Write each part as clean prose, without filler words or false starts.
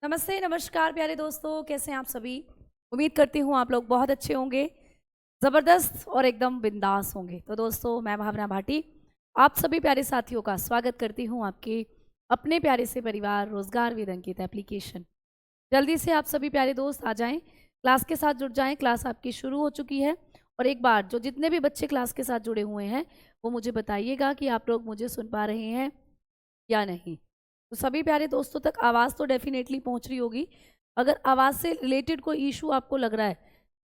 नमस्ते, नमस्कार प्यारे दोस्तों, कैसे हैं आप सभी। उम्मीद करती हूँ आप लोग बहुत अच्छे होंगे, ज़बरदस्त और एकदम बिंदास होंगे। तो दोस्तों, मैं भावना भाटी आप सभी प्यारे साथियों का स्वागत करती हूँ आपके अपने प्यारे से परिवार रोजगार विद अंकित एप्लीकेशन। जल्दी से आप सभी प्यारे दोस्त आ जाएं, क्लास के साथ जुड़ जाएं। क्लास आपकी शुरू हो चुकी है और एक बार जो जितने भी बच्चे क्लास के साथ जुड़े हुए हैं वो मुझे बताइएगा कि आप लोग मुझे सुन पा रहे हैं या नहीं। तो सभी प्यारे दोस्तों तक आवाज़ तो डेफिनेटली पहुंच रही होगी। अगर आवाज़ से रिलेटेड कोई इशू आपको लग रहा है,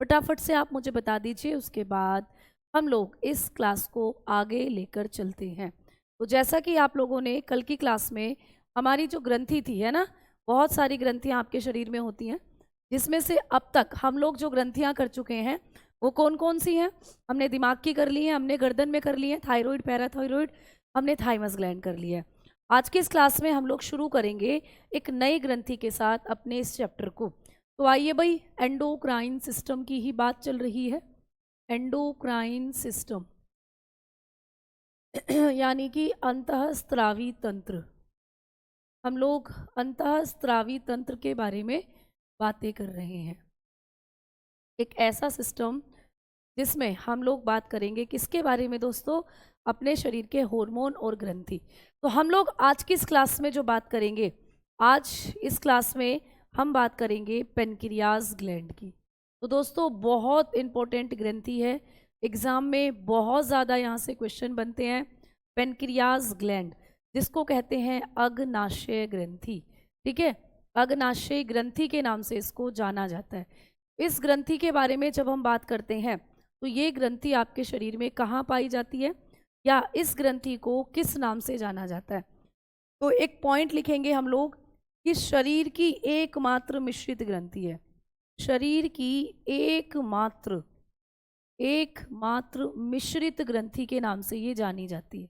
फटाफट से आप मुझे बता दीजिए, उसके बाद हम लोग इस क्लास को आगे लेकर चलते हैं। तो जैसा कि आप लोगों ने कल की क्लास में हमारी जो ग्रंथि थी, है ना, बहुत सारी ग्रंथियाँ आपके शरीर में होती हैं, जिसमें से अब तक हम लोग जो ग्रंथियाँ कर चुके हैं वो कौन कौन सी हैं। हमने दिमाग की कर ली है, हमने गर्दन में कर ली है, थायराइड, पैराथायराइड, हमने थाइमस ग्लैंड कर लिया है। आज की इस क्लास में हम लोग शुरू करेंगे एक नई ग्रंथि के साथ अपने इस चैप्टर को। तो आइए भाई, एंडोक्राइन सिस्टम की ही बात चल रही है। एंडोक्राइन सिस्टम यानी कि अंतःस्त्रावी तंत्र। हम लोग अंतःस्त्रावी तंत्र के बारे में बातें कर रहे हैं। एक ऐसा सिस्टम जिसमें हम लोग बात करेंगे किसके बारे में दोस्तों, अपने शरीर के हार्मोन और ग्रंथि। तो हम लोग आज की इस क्लास में जो बात करेंगे, आज इस क्लास में हम बात करेंगे पेनक्रियाज ग्लैंड की। तो दोस्तों, बहुत इंपॉर्टेंट ग्रंथि है, एग्जाम में बहुत ज़्यादा यहाँ से क्वेश्चन बनते हैं। पेनक्रियाज ग्लैंड जिसको कहते हैं अग्नाशय ग्रंथि, ठीक है, अग्नाशय ग्रंथि के नाम से इसको जाना जाता है। इस ग्रंथि के बारे में जब हम बात करते हैं तो ये ग्रंथि आपके शरीर में कहाँ पाई जाती है या इस ग्रंथि को किस नाम से जाना जाता है। तो एक पॉइंट लिखेंगे हम लोग कि शरीर की एकमात्र मिश्रित ग्रंथि है। शरीर की एकमात्र एकमात्र मिश्रित ग्रंथि के नाम से ये जानी जाती है,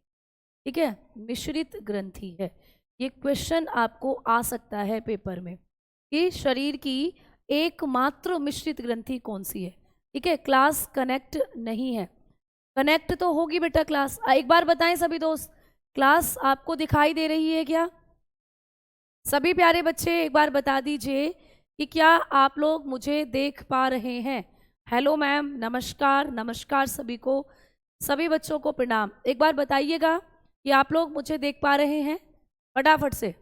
ठीक है, मिश्रित ग्रंथि है। ये क्वेश्चन आपको आ सकता है पेपर में कि शरीर की एकमात्र मिश्रित ग्रंथि कौन सी है, ठीक है। क्लास कनेक्ट नहीं है, कनेक्ट तो होगी बेटा क्लास। एक बार बताएं सभी दोस्त, क्लास आपको दिखाई दे रही है क्या? सभी प्यारे बच्चे एक बार बता दीजिए कि क्या आप लोग मुझे देख पा रहे हैं। हेलो मैम, नमस्कार, नमस्कार सभी को, सभी बच्चों को प्रणाम। एक बार बताइएगा कि आप लोग मुझे देख पा रहे हैं फटाफट से।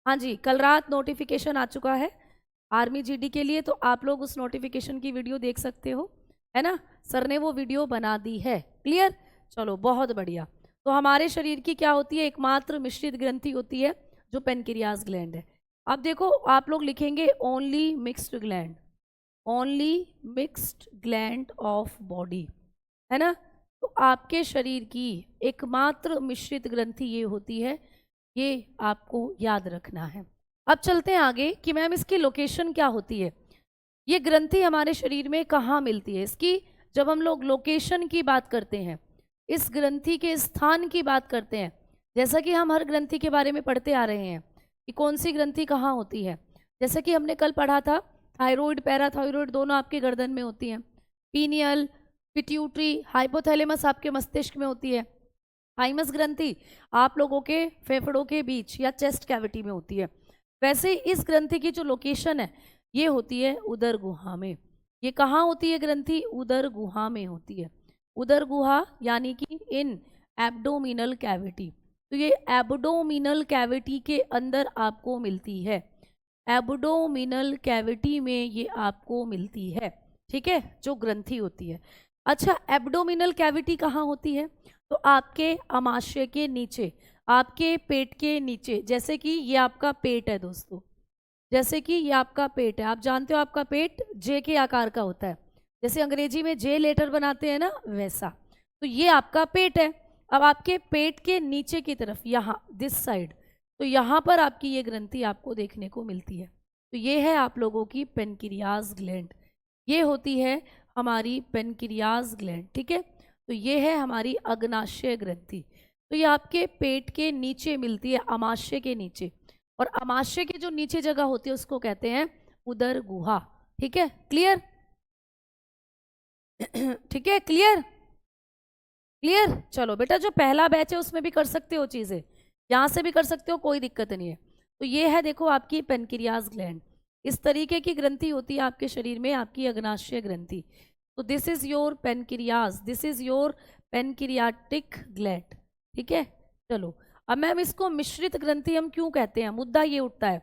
हाँ जी, कल रात नोटिफिकेशन आ चुका है आर्मी जीडी के लिए, तो आप लोग उस नोटिफिकेशन की वीडियो देख सकते हो, है ना। सर ने वो वीडियो बना दी है, क्लियर। चलो बहुत बढ़िया। तो हमारे शरीर की क्या होती है, एकमात्र मिश्रित ग्रंथि होती है जो पेनक्रियाज ग्लैंड है। अब देखो, आप लोग लिखेंगे only mixed gland, only mixed gland of body, है ना। तो आपके शरीर की एकमात्र मिश्रित ग्रंथि ये होती है, ये आपको याद रखना है। अब चलते हैं आगे कि मैम इसकी लोकेशन क्या होती है, ये ग्रंथि हमारे शरीर में कहाँ मिलती है। इसकी जब हम लोग लोकेशन की बात करते हैं, इस ग्रंथि के स्थान की बात करते हैं, जैसा कि हम हर ग्रंथि के बारे में पढ़ते आ रहे हैं कि कौन सी ग्रंथि कहाँ होती है। जैसा कि हमने कल पढ़ा था, थायराइड, पैराथायराइड दोनों आपके गर्दन में होती हैं। पीनियल, पिट्यूटरी, हाइपोथैलेमस आपके मस्तिष्क में होती है। थाइमस ग्रंथि आप लोगों के फेफड़ों के बीच या चेस्ट कैविटी में होती है। वैसे इस ग्रंथि की जो लोकेशन है ये होती है उदर गुहा में। ये कहाँ होती है ग्रंथि? उदर गुहा में होती है। उदर गुहा यानी कि इन एब्डोमिनल कैविटी। तो ये एब्डोमिनल कैविटी के अंदर आपको मिलती है, एब्डोमिनल कैविटी में ये आपको मिलती है, ठीक है, जो ग्रंथि होती है। अच्छा, एब्डोमिनल कैविटी कहाँ होती है? तो आपके अमाशय के नीचे, आपके पेट के नीचे। जैसे कि ये आपका पेट है दोस्तों, जैसे कि ये आपका पेट है, आप जानते हो आपका पेट जे के आकार का होता है, जैसे अंग्रेजी में जे लेटर बनाते हैं ना, वैसा। तो ये आपका पेट है। अब आपके पेट के नीचे की तरफ, यहाँ दिस साइड, तो यहाँ पर आपकी ये ग्रंथि आपको देखने को मिलती है। तो ये है आप लोगों की पेनक्रियाज ग्लैंड, ये होती है हमारी पेनक्रियाज ग्लैंड, ठीक है। तो ये है हमारी अग्नाशय ग्रंथि। तो ये आपके पेट के नीचे मिलती है, अमाशय के नीचे, और अमाशय के जो नीचे जगह होती है उसको कहते हैं उदर गुहा, ठीक है, क्लियर। ठीक है, क्लियर क्लियर। चलो बेटा, जो पहला बैच है उसमें भी कर सकते हो चीजें, यहां से भी कर सकते हो, कोई दिक्कत नहीं है। तो ये है देखो आपकी पेनक्रियाज ग्लैंड। इस तरीके की ग्रंथि होती है आपके शरीर में, आपकी अग्नाशय ग्रंथि। तो this is your pancreas, this is your pancreatic gland. ठीक है, चलो अब मैम इसको मिश्रित ग्रंथि हम क्यों कहते हैं, मुद्दा ये उठता है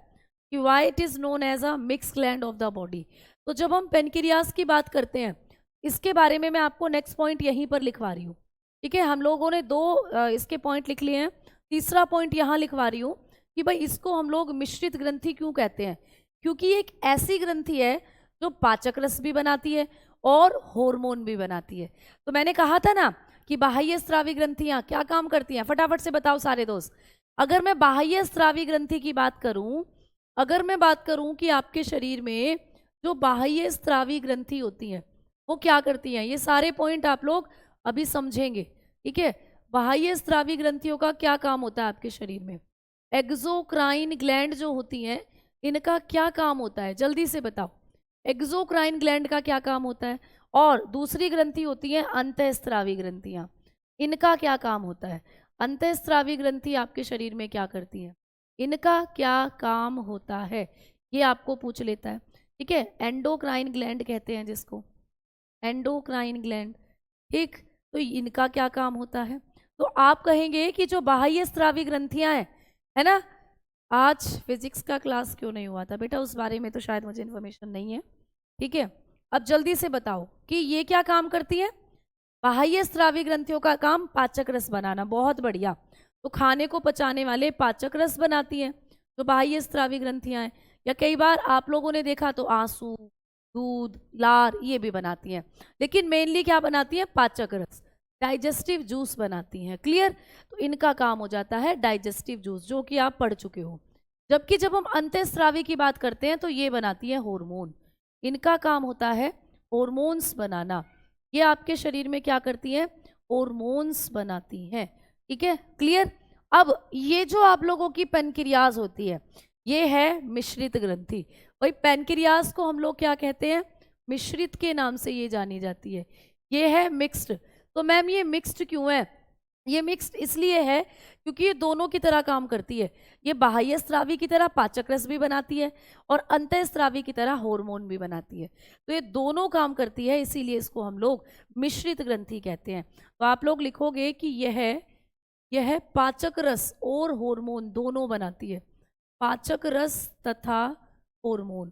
कि why it is known as a mix gland of the body. तो जब हम पेनक्रियाज की बात करते हैं, इसके बारे में मैं आपको नेक्स्ट पॉइंट यहीं पर लिखवा रही हूँ। ठीक है, हम लोगों ने दो इसके पॉइंट लिख लिए हैं, तीसरा पॉइंट यहाँ लिखवा रही हूँ कि भाई इसको हम लोग मिश्रित ग्रंथि क्यों कहते हैं, क्योंकि एक ऐसी ग्रंथि है जो पाचक रस भी बनाती है और हार्मोन भी बनाती है। तो मैंने कहा था ना कि बाह्य स्रावी ग्रंथियां क्या काम करती हैं, फटाफट से बताओ सारे दोस्त। अगर मैं बाह्य स्रावी ग्रंथि की बात करूं, अगर मैं बात करूं कि आपके शरीर में जो बाह्य स्रावी ग्रंथि होती है वो क्या करती हैं, ये सारे पॉइंट आप लोग अभी समझेंगे। ठीक है, बाह्य स्रावी ग्रंथियों का क्या काम होता है आपके शरीर में, एक्सोक्राइन ग्लैंड जो होती हैं इनका क्या काम होता है, जल्दी से बताओ। एक्सोक्राइन ग्लैंड का क्या काम होता है, और दूसरी ग्रंथि होती है अंतःस्रावी ग्रंथियां, इनका क्या काम होता है। अंतःस्रावी ग्रंथि आपके शरीर में क्या करती है, इनका क्या काम होता है, ये आपको पूछ लेता है। ठीक है, एंडोक्राइन ग्लैंड कहते हैं जिसको, एंडोक्राइन ग्लैंड। ठीक, तो इनका क्या काम होता है। तो आप कहेंगे कि जो बाह्य स्रावी ग्रंथियां हैं, है ना, आज फिजिक्स का क्लास क्यों नहीं हुआ था बेटा, उस बारे में तो शायद मुझे इन्फॉर्मेशन नहीं है। ठीक है, अब जल्दी से बताओ कि ये क्या काम करती है। बाह्य स्रावी ग्रंथियों का काम पाचक रस बनाना, बहुत बढ़िया। तो खाने को पचाने वाले पाचक रस बनाती हैं जो बाह्य स्रावी ग्रंथियां हैं, या कई बार आप लोगों ने देखा तो आंसू, दूध, लार ये भी बनाती हैं, लेकिन मेनली क्या बनाती हैं, पाचक रस, डाइजेस्टिव जूस बनाती हैं। क्लियर, तो इनका काम हो जाता है डाइजेस्टिव जूस, जो कि आप पढ़ चुके हो। जबकि जब हम अंतःस्रावी की बात करते हैं तो ये बनाती है हार्मोन, इनका काम होता है हार्मोन्स बनाना। ये आपके शरीर में क्या करती हैं, हार्मोन्स बनाती हैं। ठीक है, क्लियर। अब ये जो आप लोगों की पेनक्रियाज होती है ये है मिश्रित ग्रंथि। वही पेनक्रियाज को हम लोग क्या कहते हैं, मिश्रित के नाम से ये जानी जाती है। ये है मिक्स्ड। तो मैम ये मिक्स्ड क्यों है, ये मिक्स्ड इसलिए है क्योंकि ये दोनों की तरह काम करती है। ये बाह्य स्रावी की तरह पाचक रस भी बनाती है और अंतःस्रावी की तरह हार्मोन भी बनाती है। तो ये दोनों काम करती है, इसीलिए इसको हम लोग मिश्रित ग्रंथि कहते हैं। तो आप लोग लिखोगे कि यह पाचक रस और हार्मोन दोनों बनाती है, पाचक रस तथा हार्मोन।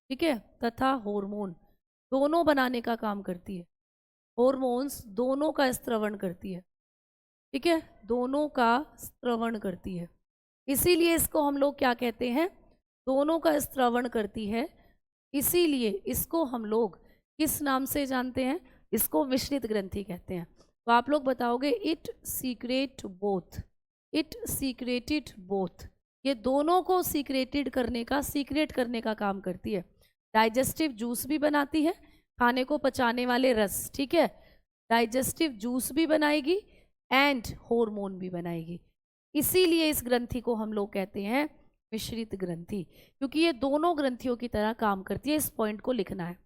ठीक है, तथा हार्मोन दोनों बनाने का काम करती है, हार्मोन्स दोनों का स्त्रवण करती है। ठीक है, दोनों का स्त्रवण करती है, इसीलिए इसको हम लोग क्या कहते हैं, दोनों का स्त्रवण करती है, इसीलिए इसको हम लोग किस नाम से जानते हैं, इसको मिश्रित ग्रंथि कहते हैं। तो आप लोग बताओगे it secret both, it secreted both, ये दोनों को सीक्रेटेड करने का, सीक्रेट करने का काम करती है। डाइजेस्टिव जूस भी बनाती है, खाने को पचाने वाले रस, ठीक है, डाइजेस्टिव जूस भी बनाएगी एंड हार्मोन भी बनाएगी। इसीलिए इस ग्रंथि को हम लोग कहते हैं मिश्रित ग्रंथि, क्योंकि ये दोनों ग्रंथियों की तरह काम करती है। इस पॉइंट को लिखना है,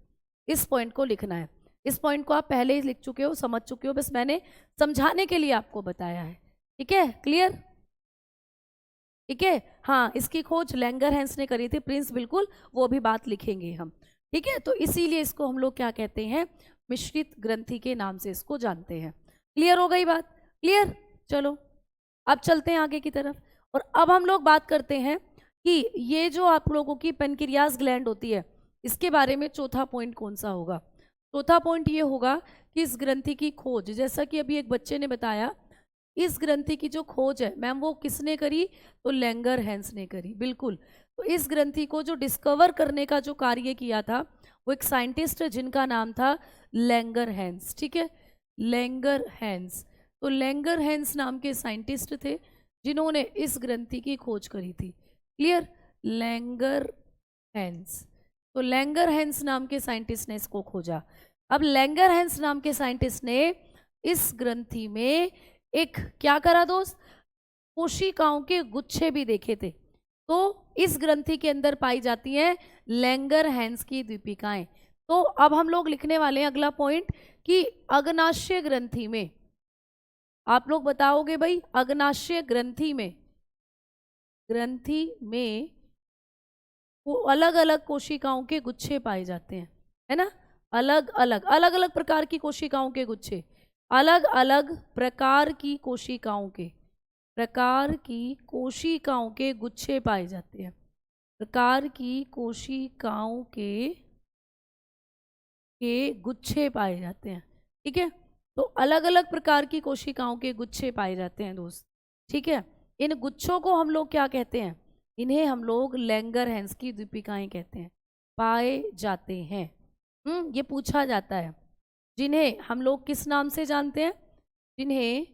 इस पॉइंट को लिखना है। इस पॉइंट को आप पहले ही लिख चुके हो, समझ चुके हो, बस मैंने समझाने के लिए आपको बताया है। ठीक है, क्लियर। ठीक है, हाँ, इसकी खोज लैंगरहैंस ने करी थी प्रिंस, बिल्कुल वो भी बात लिखेंगे हम। ठीक है, तो इसीलिए इसको हम लोग क्या कहते हैं, मिश्रित ग्रंथि के नाम से इसको जानते हैं। क्लियर हो गई बात, क्लियर। चलो अब चलते हैं आगे की तरफ, और अब हम लोग बात करते हैं कि ये जो आप लोगों की पेनक्रियाज ग्लैंड होती है इसके बारे में चौथा पॉइंट कौन सा होगा। चौथा पॉइंट ये होगा कि इस ग्रंथि की खोज, जैसा कि अभी एक बच्चे ने बताया, इस ग्रंथि की जो खोज है मैम वो किसने करी, तो लैंगरहैंस ने करी, बिल्कुल। तो इस ग्रंथि को जो डिस्कवर करने का जो कार्य किया था वो एक साइंटिस्ट है जिनका नाम था लैंगरहैंस। ठीक है, लैंगरहैंस। तो लैंगरहैंस नाम के साइंटिस्ट थे जिन्होंने इस ग्रंथि की खोज करी थी। Clear, Langerhans. तो लैंगरहैंस नाम के साइंटिस्ट ने इसको खोजा। अब लैंगरहैंस नाम के साइंटिस्ट ने इस ग्रंथि में एक क्या करा दोस्त, कोशिकाओं के गुच्छे भी देखे थे। तो इस ग्रंथि के अंदर पाई जाती हैं लैंगरहैंस की दीपिकाएं। तो अब हम लोग लिखने वाले हैं अगला पॉइंट कि अग्नाशय ग्रंथि में, आप लोग बताओगे भाई अग्नाशय ग्रंथि में, ग्रंथि में वो अलग अलग कोशिकाओं के गुच्छे पाए जाते हैं, है ना। अलग अलग अलग अलग प्रकार की कोशिकाओं के गुच्छे, अलग अलग प्रकार की कोशिकाओं के गुच्छे पाए जाते हैं, प्रकार की कोशिकाओं के गुच्छे पाए जाते हैं। ठीक है, तो अलग अलग प्रकार की कोशिकाओं के गुच्छे पाए जाते हैं दोस्त। ठीक है, इन गुच्छों को हम लोग क्या कहते हैं? इन्हें हम लोग लैंगरहैंस की दीपिकाएं कहते हैं, पाए जाते हैं। ये पूछा जाता है, जिन्हें हम लोग किस नाम से जानते हैं? जिन्हें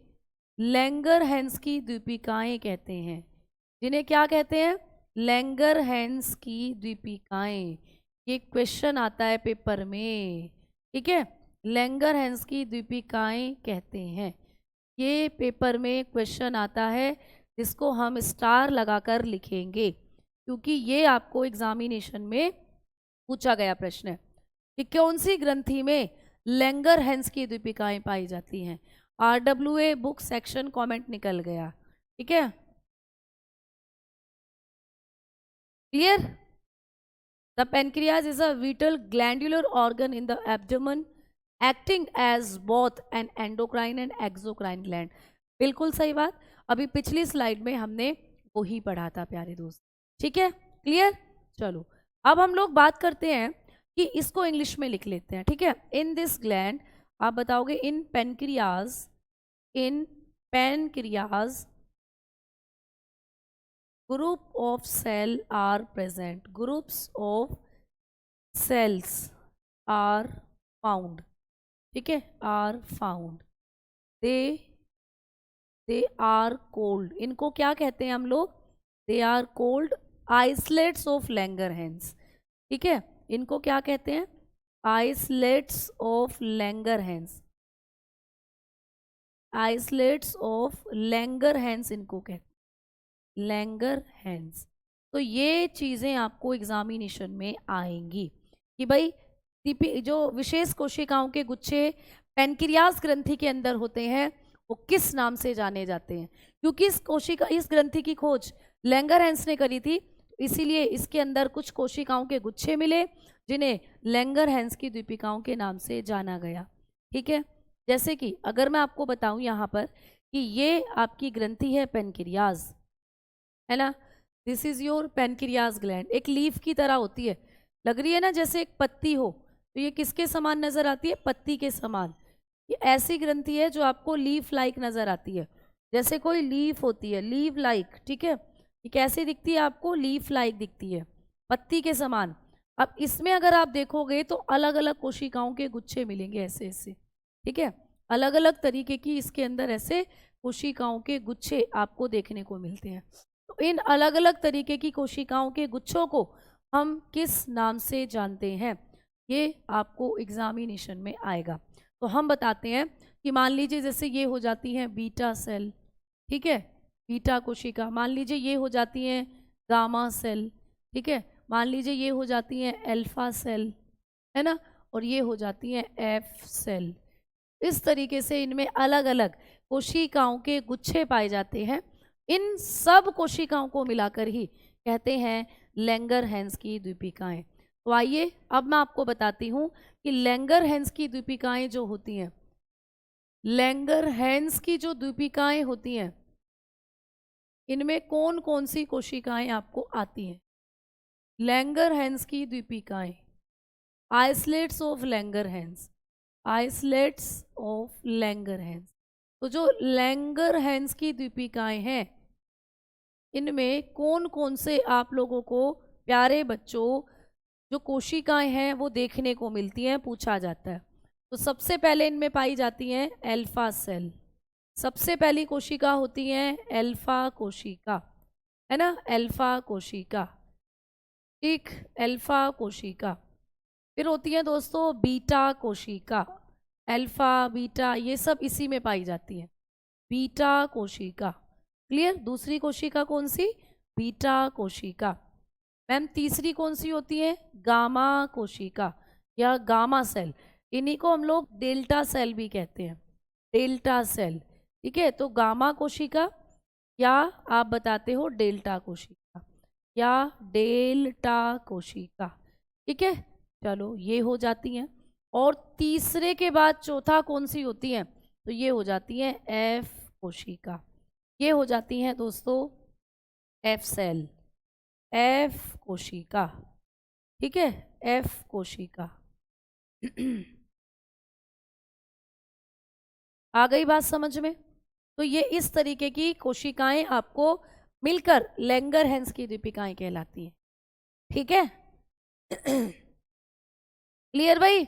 लैंगरहैंस की दीपिकाएं कहते हैं। जिन्हें क्या कहते हैं? लैंगरहैंस की दीपिकाएं। ये क्वेश्चन आता है पेपर में। ठीक है, लैंगरहैंस की दीपिकाएं कहते हैं, ये पेपर में क्वेश्चन आता है, जिसको हम स्टार लगाकर लिखेंगे, क्योंकि ये आपको एग्जामिनेशन में पूछा गया प्रश्न है कि कौन सी ग्रंथि में लैंगरहैंस की दीपिकाएं पाई जाती हैं। RWA बुक सेक्शन कमेंट निकल गया। ठीक है, clear? The pancreas is a vital glandular organ in the abdomen, acting as both an endocrine and exocrine gland. बिल्कुल सही बात, अभी पिछली स्लाइड में हमने वही पढ़ा था प्यारे दोस्त। ठीक है, क्लियर? चलो अब हम लोग बात करते हैं कि इसको इंग्लिश में लिख लेते हैं। ठीक है, इन दिस ग्लैंड, आप बताओगे इन pancreas group of cell are present, groups of cells are found। ठीक है, are found, they are called, इनको क्या कहते हैं हम लोग? they are called isolates of Langerhans। ठीक है, इनको क्या कहते हैं? isolates of Langerhans, isolates of Langerhans इनको कहते हैं, लैंगरहैंस। तो ये चीज़ें आपको एग्जामिनेशन में आएंगी कि भाई जो विशेष कोशिकाओं के गुच्छे पैनक्रियास ग्रंथि के अंदर होते हैं वो किस नाम से जाने जाते हैं। क्योंकि इस ग्रंथि की खोज लैंगरहैंस ने करी थी, इसीलिए इसके अंदर कुछ कोशिकाओं के गुच्छे मिले जिन्हें लैंगरहैंस की दीपिकाओं के नाम से जाना गया। ठीक है, जैसे कि अगर मैं आपको बताऊं यहाँ पर कि ये आपकी ग्रंथि है पैनक्रियाज, है ना। This is your pancreas gland, एक लीफ की तरह होती है, लग रही है ना जैसे एक पत्ती हो, तो ये किसके समान नजर आती है? पत्ती के समान। ये ऐसी ग्रंथि है जो आपको लीफ लाइक नजर आती है, जैसे कोई लीफ होती है, लीव लाइक। ठीक है, ये कैसी दिखती है आपको? लीफ लाइक दिखती है, पत्ती के समान। अब इसमें अगर आप देखोगे तो अलग अलग कोशिकाओं के गुच्छे मिलेंगे ऐसे ऐसे। ठीक है, अलग अलग तरीके की इसके अंदर ऐसे कोशिकाओं के गुच्छे आपको देखने को मिलते हैं। तो इन अलग अलग तरीके की कोशिकाओं के गुच्छों को हम किस नाम से जानते हैं, ये आपको एग्जामिनेशन में आएगा। तो हम बताते हैं कि मान लीजिए जैसे ये हो जाती हैं बीटा सेल, ठीक है, बीटा कोशिका। मान लीजिए ये हो जाती हैं गामा सेल, ठीक है। मान लीजिए ये हो जाती हैं अल्फा सेल, है ना, और ये हो जाती हैं एफ सेल। इस तरीके से इनमें अलग अलग कोशिकाओं के गुच्छे पाए जाते हैं। इन सब कोशिकाओं को मिलाकर ही कहते हैं लैंगरहैंस की दीपिकाएं। तो आइए अब मैं आपको बताती हूं कि लैंगरहैंस की दीपिकाएं जो होती हैं, लैंगरहैंस की जो दीपिकाएं होती हैं, इनमें कौन कौन सी कोशिकाएं आपको आती हैं। लैंगरहैंस की दीपिकाएं, islets of Langerhans, islets of Langerhans. तो जो लैंगरहैंस की दीपिकाएं हैं, इनमें कौन कौन से आप लोगों को प्यारे बच्चों जो कोशिकाएं हैं वो देखने को मिलती हैं, पूछा जाता है। तो सबसे पहले इनमें पाई जाती हैं अल्फा सेल, सबसे पहली कोशिका होती है अल्फा कोशिका, है ना, अल्फा कोशिका। ठीक, अल्फा कोशिका। फिर होती है दोस्तों बीटा कोशिका, अल्फा बीटा ये सब इसी में पाई जाती है, बीटा कोशिका। क्लियर? दूसरी कोशिका कौन सी? बीटा कोशिका। मैम तीसरी कौन सी होती है? गामा कोशिका या गामा सेल। इन्हीं को हम लोग डेल्टा सेल भी कहते हैं, डेल्टा सेल। ठीक है, तो गामा कोशिका या आप बताते हो डेल्टा कोशिका या डेल्टा कोशिका। ठीक है, चलो ये हो जाती हैं। और तीसरे के बाद चौथा कौन सी होती है? तो ये हो जाती है एफ कोशिका। ये हो जाती हैं दोस्तों एफ सेल, एफ कोशिका। ठीक है, एफ कोशिका। आ गई बात समझ में? तो ये इस तरीके की कोशिकाएं आपको मिलकर लैंगरहैंस की दीपिकाएं कहलाती हैं। ठीक है, क्लियर भाई?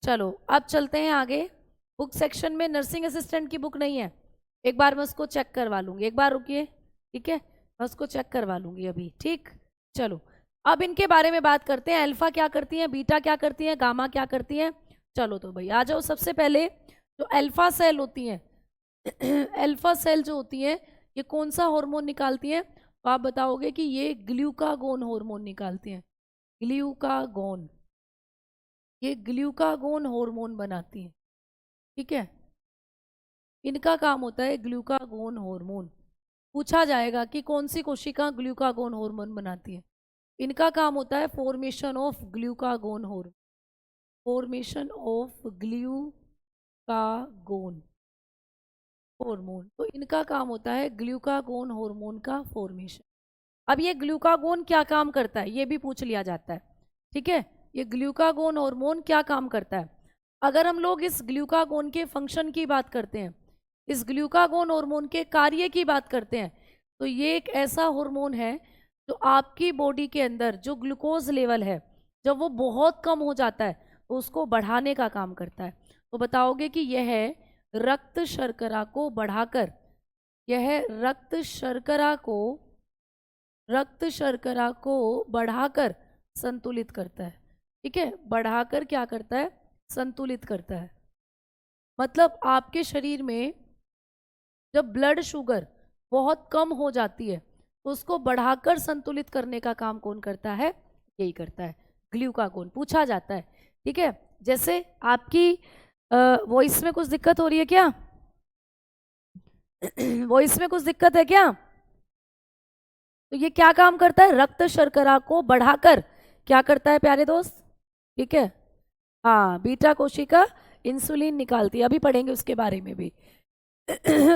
चलो अब चलते हैं आगे। बुक सेक्शन में नर्सिंग असिस्टेंट की बुक नहीं है, एक बार मैं उसको चेक करवा लूंगी, एक बार रुकिए। ठीक है, मैं उसको चेक करवा लूंगी अभी। ठीक, चलो अब इनके बारे में बात करते हैं। अल्फा क्या करती है, बीटा क्या करती है, गामा क्या करती है। चलो तो भाई आ जाओ। सबसे पहले जो अल्फा सेल होती हैं अल्फा सेल जो होती है ये कौन सा हार्मोन निकालती हैं? तो आप बताओगे कि ये ग्लूकागोन हार्मोन निकालती हैं। ग्लूकागोन, ये ग्लूकागोन हार्मोन बनाती हैं। ठीक है, इनका काम होता है ग्लूकागोन हार्मोन। पूछा जाएगा कि कौन सी कोशिका ग्लूकागोन हार्मोन बनाती है। इनका काम होता है formation of glucagon hormone, formation of glucagon hormone. तो इनका काम होता है ग्लूकागोन हार्मोन का फॉर्मेशन। अब ये ग्लूकागोन क्या काम करता है ये भी पूछ लिया जाता है। ठीक है, ये ग्लूकागोन हार्मोन क्या काम करता है? अगर हम लोग इस ग्लूकागोन के फंक्शन की बात करते हैं, इस ग्लूकागोन हार्मोन के कार्य की बात करते हैं, तो ये एक ऐसा हार्मोन है जो आपकी बॉडी के अंदर जो ग्लूकोज लेवल है जब वो बहुत कम हो जाता है तो उसको बढ़ाने का काम करता है। तो बताओगे कि यह रक्त शर्करा को बढ़ाकर, यह रक्त शर्करा को बढ़ाकर संतुलित करता है। ठीक है, बढ़ाकर क्या करता है? संतुलित करता है। मतलब आपके शरीर में जब ब्लड शुगर बहुत कम हो जाती है तो उसको बढ़ाकर संतुलित करने का काम कौन करता है? यही करता है ग्लूकागोन। पूछा जाता है। ठीक है, जैसे आपकी वॉइस में कुछ दिक्कत हो रही है क्या? वॉइस में कुछ दिक्कत है क्या? तो ये क्या काम करता है? रक्त शर्करा को बढ़ाकर क्या करता है प्यारे दोस्त? ठीक है, हाँ, बीटा कोशिका इंसुलिन निकालती है, अभी पढ़ेंगे उसके बारे में भी।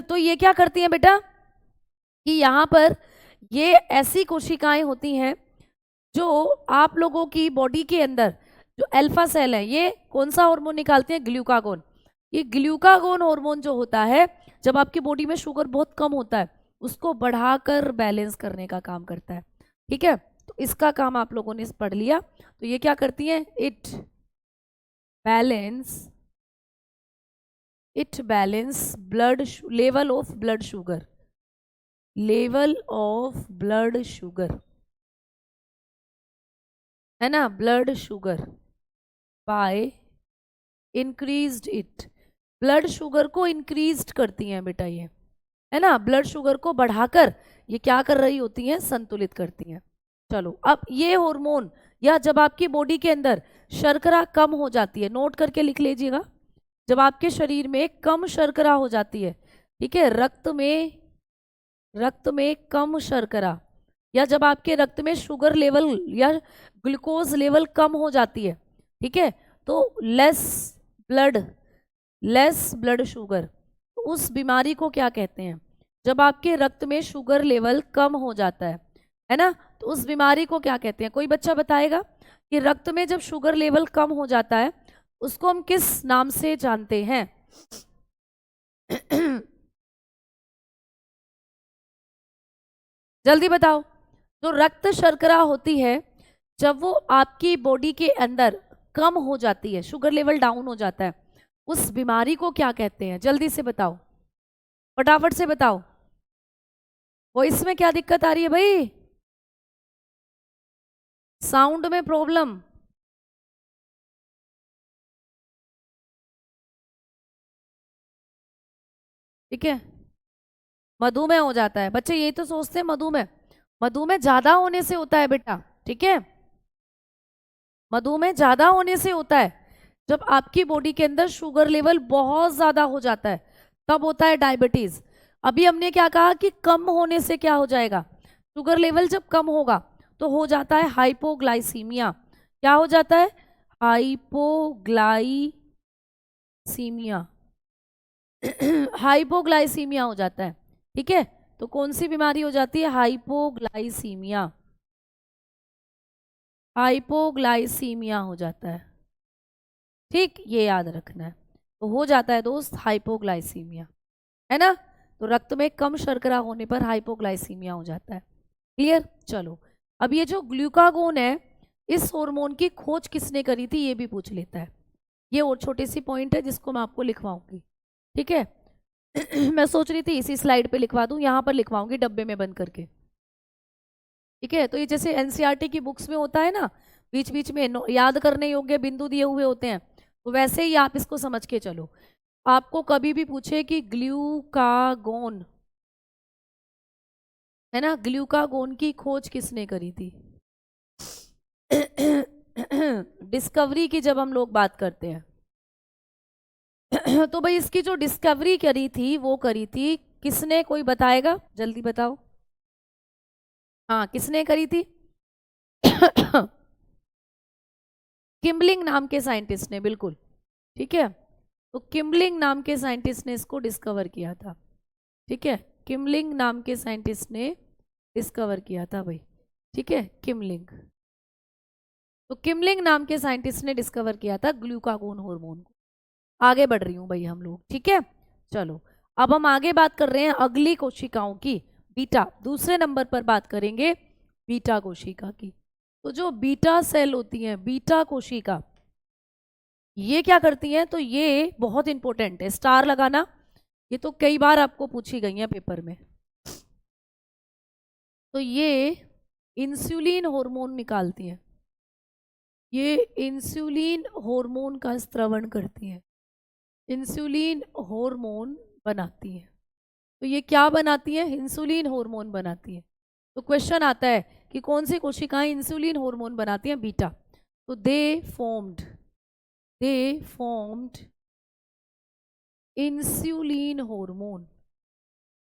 तो ये क्या करती हैं बेटा कि यहाँ पर ये ऐसी कोशिकाएं होती हैं जो आप लोगों की बॉडी के अंदर जो अल्फा सेल है ये कौन सा हार्मोन निकालते हैं? ग्लूकागोन। ये ग्लूकागोन हार्मोन जो होता है जब आपकी बॉडी में शुगर बहुत कम होता है उसको बढ़ाकर बैलेंस करने का काम करता है। ठीक है, तो इसका काम आप लोगों ने पढ़ लिया। तो ये क्या करती है? It balance blood level of blood sugar, level of blood sugar है ना, blood sugar bye increased it. Blood sugar को इंक्रीज्ड करती हैं बेटा ये, है ना, ब्लड शुगर को बढ़ाकर ये क्या कर रही होती हैं? संतुलित करती हैं। चलो अब ये हार्मोन या जब आपकी बॉडी के अंदर शर्करा कम हो जाती है, नोट करके लिख लीजिएगा, जब आपके शरीर में कम शर्करा हो जाती है, ठीक है, रक्त में कम शर्करा या जब आपके रक्त में शुगर लेवल या ग्लूकोज लेवल कम हो जाती है, ठीक है, तो लेस ब्लड शुगर, तो उस बीमारी को क्या कहते हैं? जब आपके रक्त में शुगर लेवल कम हो जाता है ना, तो उस बीमारी को क्या कहते हैं? कोई बच्चा बताएगा कि रक्त में जब शुगर लेवल कम हो जाता है उसको हम किस नाम से जानते हैं? जल्दी बताओ। जो रक्त शर्करा होती है जब वो आपकी बॉडी के अंदर कम हो जाती है, शुगर लेवल डाउन हो जाता है, उस बीमारी को क्या कहते हैं? जल्दी से बताओ, फटाफट से बताओ। वो इसमें क्या दिक्कत आ रही है भाई? साउंड में प्रॉब्लम? ठीक है, मधुमेह हो जाता है। बच्चे यही तो सोचते हैं मधुमेह ज्यादा होने से होता है बेटा। ठीक है, मधुमेह ज्यादा होने से होता है जब आपकी बॉडी के अंदर शुगर लेवल बहुत ज्यादा हो जाता है तब होता है डायबिटीज। अभी हमने क्या कहा कि कम होने से क्या हो जाएगा, शुगर लेवल जब कम होगा तो हो जाता है हाइपोग्लाइसीमिया। क्या हो जाता है, हाइपोग्लाइसीमिया हाइपोग्लाइसीमिया हो जाता है। ठीक है, तो कौन सी बीमारी हो जाती है, हाइपोग्लाइसीमिया, हाइपोग्लाइसीमिया हो जाता है। ठीक, ये याद रखना है। तो हो जाता है दोस्त हाइपोग्लाइसीमिया, है ना। तो रक्त में कम शर्करा होने पर हाइपोग्लाइसीमिया हो जाता है। क्लियर। चलो, अब ये जो ग्लूकागोन है, इस हार्मोन की खोज किसने करी थी ये भी पूछ लेता है। ये और छोटी सी पॉइंट है जिसको मैं आपको लिखवाऊंगी। ठीक है मैं सोच रही थी इसी स्लाइड पे लिखवा दूं, यहाँ पर लिखवाऊंगी डब्बे में बंद करके। ठीक है, तो ये जैसे एनसीईआरटी की बुक्स में होता है ना, बीच बीच में याद करने योग्य बिंदु दिए हुए होते हैं, तो वैसे ही आप इसको समझ के चलो। आपको कभी भी पूछे कि ग्लूकागोन, है ना, ग्लूकागोन की खोज किसने करी थी डिस्कवरी की जब हम लोग बात करते हैं तो भाई इसकी जो डिस्कवरी करी थी वो करी थी किसने, कोई बताएगा, जल्दी बताओ। हाँ, किसने करी थी किम्बलिंग नाम के साइंटिस्ट ने, बिल्कुल ठीक है। तो किम्बलिंग नाम के साइंटिस्ट ने इसको डिस्कवर किया था। ठीक है, किम्बलिंग नाम के साइंटिस्ट ने डिस्कवर किया था भाई। ठीक है, किम्बलिंग, तो किम्बलिंग नाम के साइंटिस्ट ने डिस्कवर किया था ग्लूकागोन हार्मोन को। आगे बढ़ रही हूँ भाई हम लोग। ठीक है, चलो अब हम आगे बात कर रहे हैं अगली कोशिकाओं की, बीटा। दूसरे नंबर पर बात करेंगे बीटा कोशिका की। तो जो बीटा सेल होती है, बीटा कोशिका, ये क्या करती हैं, तो ये बहुत इंपॉर्टेंट है, स्टार लगाना, ये तो कई बार आपको पूछी गई है पेपर में। तो ये इंसुलिन हार्मोन निकालती हैं, ये इंसुलिन हार्मोन का स्त्रवण करती हैं, इंसुलिन हार्मोन बनाती हैं। तो ये क्या बनाती है, इंसुलिन हार्मोन बनाती है। तो क्वेश्चन आता है कि कौन सी कोशिकाएं इंसुलिन हार्मोन बनाती हैं, बीटा। तो दे फॉर्म्ड इंसुलिन हार्मोन।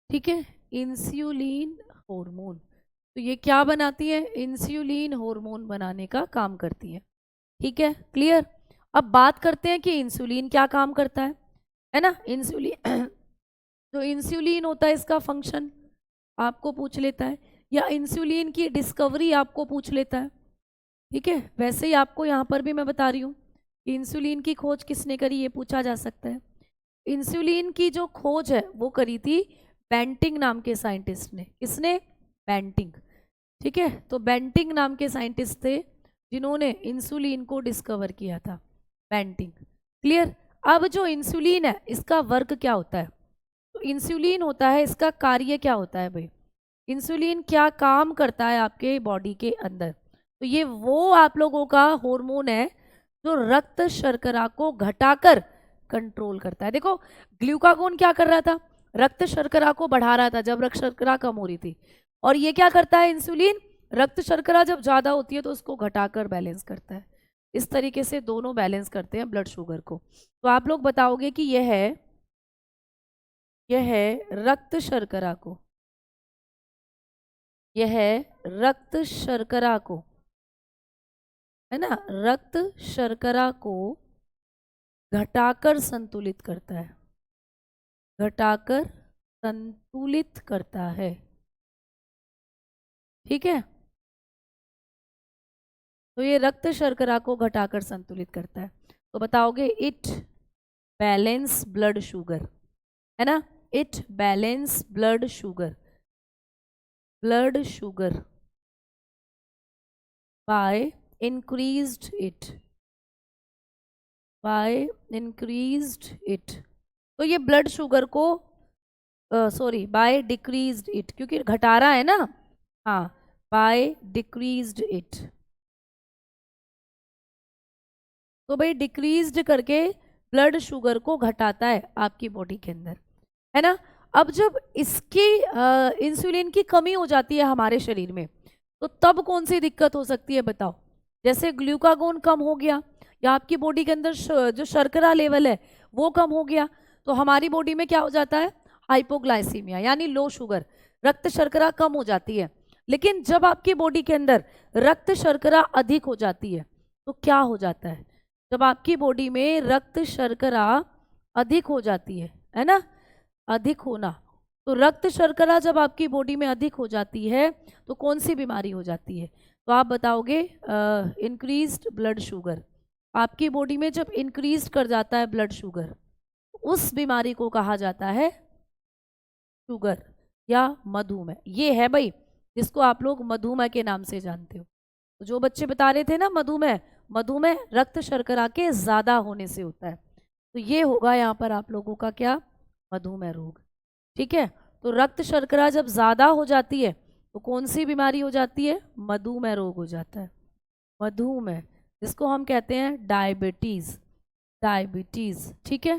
ठीक है, इंसुलिन हार्मोन, तो ये क्या बनाती है, इंसुलिन हार्मोन बनाने का काम करती है। ठीक है, क्लियर। अब बात करते हैं कि इंसुलिन क्या काम करता है ना। इंसुलिन जो इंसुलिन होता है इसका फंक्शन आपको पूछ लेता है, या इंसुलिन की डिस्कवरी आपको पूछ लेता है। ठीक है, वैसे ही आपको यहाँ पर भी मैं बता रही हूँ कि इंसुलिन की खोज किसने करी, ये पूछा जा सकता है। इंसुलिन की जो खोज है वो करी थी बेंटिंग नाम के साइंटिस्ट ने। किसने, बेंटिंग। ठीक है, तो बेंटिंग नाम के साइंटिस्ट थे जिन्होंने इंसुलिन को डिस्कवर किया था, बेंटिंग। क्लियर। अब जो इंसुलिन है इसका वर्क क्या होता है, तो इंसुलिन होता है, इसका कार्य क्या होता है भाई, इंसुलिन क्या काम करता है आपके बॉडी के अंदर। तो ये वो आप लोगों का हार्मोन है जो रक्त शर्करा को घटाकर कंट्रोल करता है। देखो ग्लूकागोन क्या कर रहा था, रक्त शर्करा को बढ़ा रहा था जब रक्त शर्करा कम हो रही थी, और ये क्या करता है इंसुलिन, रक्त शर्करा जब ज्यादा होती है तो उसको घटाकर बैलेंस करता है। इस तरीके से दोनों बैलेंस करते हैं ब्लड शुगर को। तो आप लोग बताओगे कि यह है रक्त शर्करा को, यह है रक्त शर्करा को, है ना, रक्त शर्करा को घटाकर संतुलित करता है, घटाकर संतुलित करता है। ठीक है, तो ये रक्त शर्करा को घटाकर संतुलित करता है। तो बताओगे इट बैलेंस ब्लड शुगर, है ना, it balance blood sugar, blood sugar bye increased it, by increased it। तो ये ब्लड शुगर को सॉरी बाय डिक्रीज्ड इट, क्योंकि घटा रहा है ना, हाँ, बाय डिक्रीज्ड इट। तो भाई डिक्रीज्ड करके ब्लड शुगर को घटाता है आपकी बॉडी के अंदर, है ना। अब जब इसकी इंसुलिन की कमी हो जाती है हमारे शरीर में, तो तब कौन सी दिक्कत हो सकती है बताओ। जैसे ग्लूकागोन कम हो गया, या आपकी बॉडी के अंदर जो शर्करा लेवल है वो कम हो गया, तो हमारी बॉडी में क्या हो जाता है, हाइपोग्लाइसीमिया यानी लो शुगर, रक्त शर्करा कम हो जाती है। लेकिन जब आपकी बॉडी के अंदर रक्त शर्करा अधिक हो जाती है तो क्या हो जाता है, जब आपकी बॉडी में रक्त शर्करा अधिक हो जाती है ना, अधिक होना, तो रक्त शर्करा जब आपकी बॉडी में अधिक हो जाती है तो कौन सी बीमारी हो जाती है, तो आप बताओगे इंक्रीज्ड ब्लड शुगर। आपकी बॉडी में जब इंक्रीज कर जाता है ब्लड शुगर, उस बीमारी को कहा जाता है शुगर या मधुमेह। ये है भाई जिसको आप लोग मधुमेह के नाम से जानते हो। तो जो बच्चे बता रहे थे ना मधुमेह, मधुमेह रक्त शर्करा के ज़्यादा होने से होता है, तो ये होगा यहाँ पर आप लोगों का क्या, मधुमेह रोग। ठीक है, तो रक्त शर्करा जब ज़्यादा हो जाती है तो कौन सी बीमारी हो जाती है, मधुमेह रोग हो जाता है। मधुमेह जिसको हम कहते हैं डायबिटीज़, डायबिटीज़। ठीक है,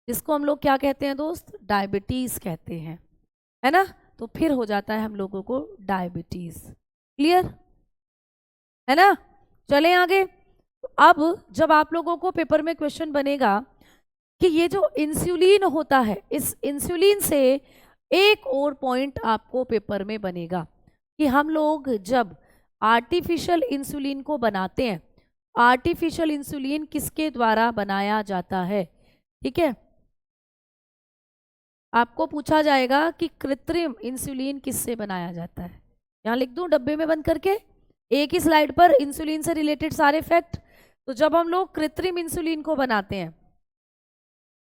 जिसको हम लोग क्या कहते हैं दोस्त, डायबिटीज़ कहते हैं, है ना। तो फिर हो जाता है हम लोगों को डायबिटीज़। क्लियर है ना। चलें आगे। अब जब आप लोगों को पेपर में क्वेश्चन बनेगा कि ये जो इंसुलिन होता है, इस इंसुलिन से एक और पॉइंट आपको पेपर में बनेगा कि हम लोग जब आर्टिफिशियल इंसुलिन को बनाते हैं, आर्टिफिशियल इंसुलिन किसके द्वारा बनाया जाता है। ठीक है, आपको पूछा जाएगा कि कृत्रिम इंसुलिन किससे बनाया जाता है। यहाँ लिख दूं डब्बे में बंद करके, एक ही स्लाइड पर इंसुलिन से रिलेटेड सारे फैक्ट। तो जब हम लोग कृत्रिम इंसुलिन को बनाते हैं,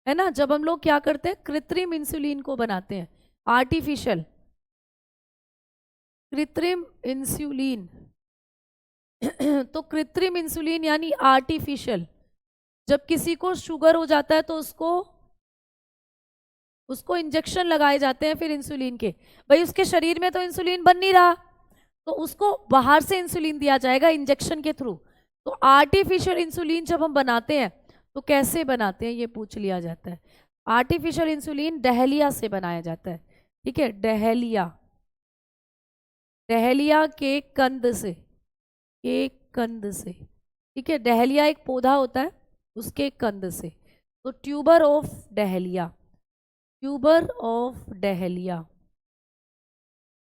है ना, जब हम लोग क्या करते हैं, कृत्रिम इंसुलिन को बनाते हैं, आर्टिफिशियल कृत्रिम इंसुलिन तो कृत्रिम इंसुलिन यानी आर्टिफिशियल, जब किसी को शुगर हो जाता है तो उसको इंजेक्शन लगाए जाते हैं फिर इंसुलिन के। भाई उसके शरीर में तो इंसुलिन बन नहीं रहा, तो उसको बाहर से इंसुलिन दिया जाएगा इंजेक्शन के थ्रू। तो आर्टिफिशियल इंसुलिन जब हम बनाते हैं तो कैसे बनाते हैं ये पूछ लिया जाता है। आर्टिफिशियल इंसुलिन डहेलिया से बनाया जाता है। ठीक है, डहेलिया, डहेलिया के कंद से, एक कंद से। ठीक है, डहेलिया एक पौधा होता है, उसके कंद से। तो tuber of dahlia, tuber of dahlia.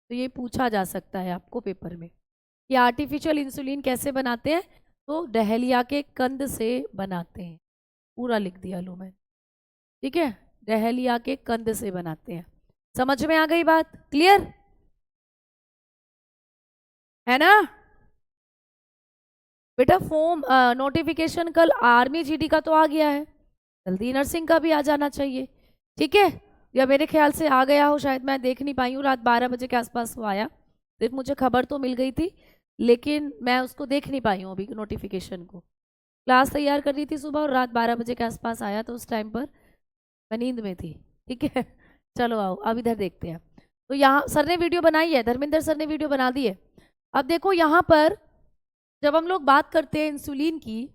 तो ये पूछा जा सकता है आपको पेपर में कि आर्टिफिशियल इंसुलिन कैसे बनाते हैं, तो डहेलिया के कंद से बनाते हैं। पूरा लिख दिया लो मैं। ठीक है, डहेलिया के कंद से बनाते हैं। समझ में आ गई बात, क्लियर है ना बेटा। फॉर्म नोटिफिकेशन कल आर्मी जीडी का तो आ गया है, जल्दी नर्सिंग का भी आ जाना चाहिए। ठीक है, या मेरे ख्याल से आ गया हो, शायद मैं देख नहीं पाई हूँ, रात 12 बजे के आसपास वो आया। सिर्फ मुझे खबर तो मिल गई थी लेकिन मैं उसको देख नहीं पाई हूँ अभी नोटिफिकेशन को। क्लास तैयार कर रही थी सुबह और रात 12 बजे के आसपास आया, तो उस टाइम पर मैं नींद में थी। ठीक है, चलो आओ अब इधर देखते हैं। तो यहाँ सर ने वीडियो बनाई है, धर्मेंद्र सर ने वीडियो बना दी है। अब देखो यहाँ पर जब हम लोग बात करते हैं इंसुलिन की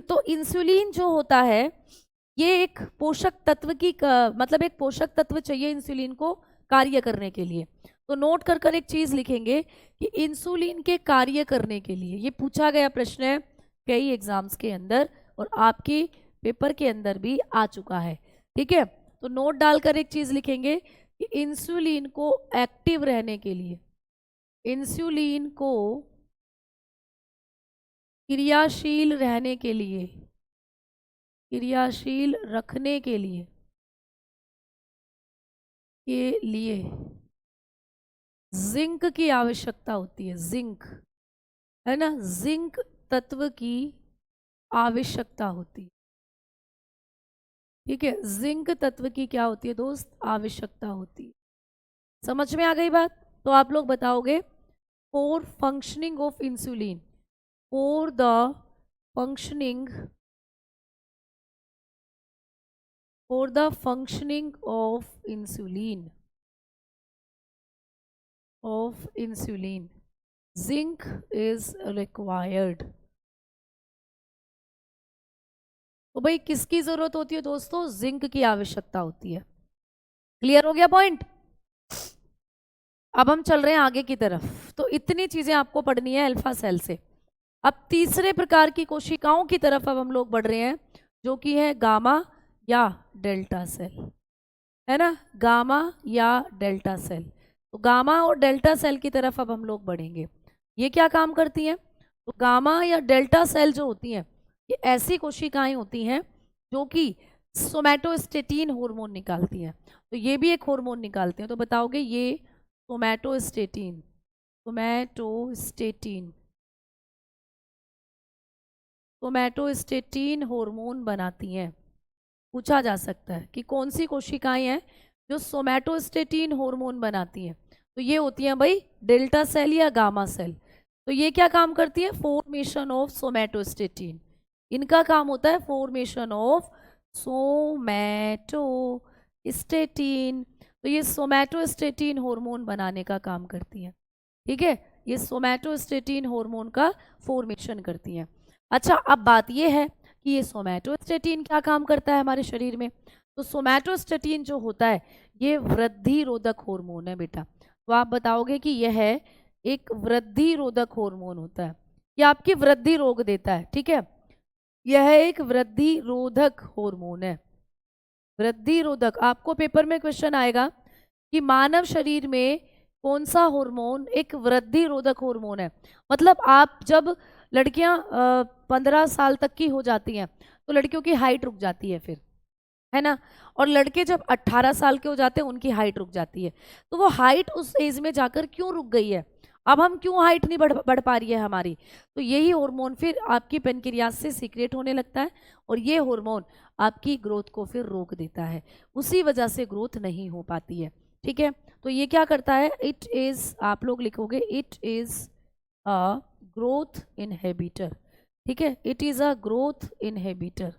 तो इंसुलिन जो होता है ये एक पोषक तत्व की मतलब एक पोषक तत्व चाहिए इंसुलिन को कार्य करने के लिए। तो नोट कर कर एक चीज लिखेंगे कि इंसुलिन के कार्य करने के लिए, ये पूछा गया प्रश्न है कई एग्जाम्स के अंदर और आपकी पेपर के अंदर भी आ चुका है। ठीक है, तो नोट डालकर एक चीज लिखेंगे कि इंसुलिन को एक्टिव रहने के लिए, इंसुलिन को क्रियाशील रहने के लिए, क्रियाशील रखने के लिए जिंक की आवश्यकता होती है। जिंक है ना, जिंक तत्व की आवश्यकता होती है। ठीक है, जिंक तत्व की क्या होती है दोस्त, आवश्यकता होती है। समझ में आ गई बात। तो आप लोग बताओगे for functioning of insulin, for the functioning, for the functioning of insulin, zinc is required। तो भाई किसकी जरूरत होती है दोस्तों, जिंक की आवश्यकता होती है। क्लियर हो गया पॉइंट। अब हम चल रहे हैं आगे की तरफ। तो इतनी चीजें आपको पढ़नी है अल्फा सेल से। अब तीसरे प्रकार की कोशिकाओं की तरफ अब हम लोग बढ़ रहे हैं जो कि है गामा या डेल्टा सेल, है ना, गामा या डेल्टा सेल। तो गामा और डेल्टा सेल की तरफ अब हम लोग बढ़ेंगे। ये क्या काम करती हैं? तो गामा या डेल्टा सेल जो होती हैं ये ऐसी कोशिकाएं होती हैं जो कि सोमैटोस्टेटिन हार्मोन निकालती हैं। तो ये भी एक हार्मोन निकालते हैं, तो बताओगे ये सोमैटोस्टेटिन, सोमैटोस्टेटिन, सोमैटोस्टेटिन हार्मोन बनाती हैं। पूछा जा सकता है कि कौन सी कोशिकाएं हैं जो सोमैटोस्टेटिन हार्मोन बनाती हैं। तो ये होती हैं भाई डेल्टा सेल या गामा सेल। तो ये क्या काम करती है? Formation of somatostatin. इनका काम होता है फॉर्मेशन ऑफ सोमैटोस्टेटिन। तो ये सोमैटोस्टेटिन हार्मोन बनाने का काम करती हैं। ठीक है, ये सोमैटोस्टेटिन हार्मोन का फॉर्मेशन करती हैं। अच्छा, अब बात ये है कि ये सोमैटोस्टेटिन क्या काम करता है हमारे शरीर में। तो सोमैटोस्टेटिन जो होता है ये वृद्धि रोधक हार्मोन है बेटा। तो आप बताओगे कि यह है एक वृद्धि रोधक हार्मोन होता है, ये आपकी वृद्धि रोक देता है। ठीक है, यह एक वृद्धि रोधक हार्मोन है। वृद्धि रोधक, आपको पेपर में क्वेश्चन आएगा कि मानव शरीर में कौन सा हार्मोन एक वृद्धि रोधक हार्मोन है। मतलब आप जब लड़कियां 15 साल तक की हो जाती हैं तो लड़कियों की हाइट रुक जाती है फिर, है ना, और लड़के जब 18 साल के हो जाते हैं उनकी हाइट रुक जाती है। तो वो हाइट उस एज में जाकर क्यों रुक गई है, अब हम क्यों हाइट नहीं बढ़ पा रही है हमारी, तो यही हार्मोन फिर आपकी पेनक्रियास से सीक्रेट होने लगता है और ये हार्मोन आपकी ग्रोथ को फिर रोक देता है, उसी वजह से ग्रोथ नहीं हो पाती है। ठीक है, तो ये क्या करता है, इट इज, आप लोग लिखोगे it is a growth inhibitor. ठीक है, it is a growth inhibitor.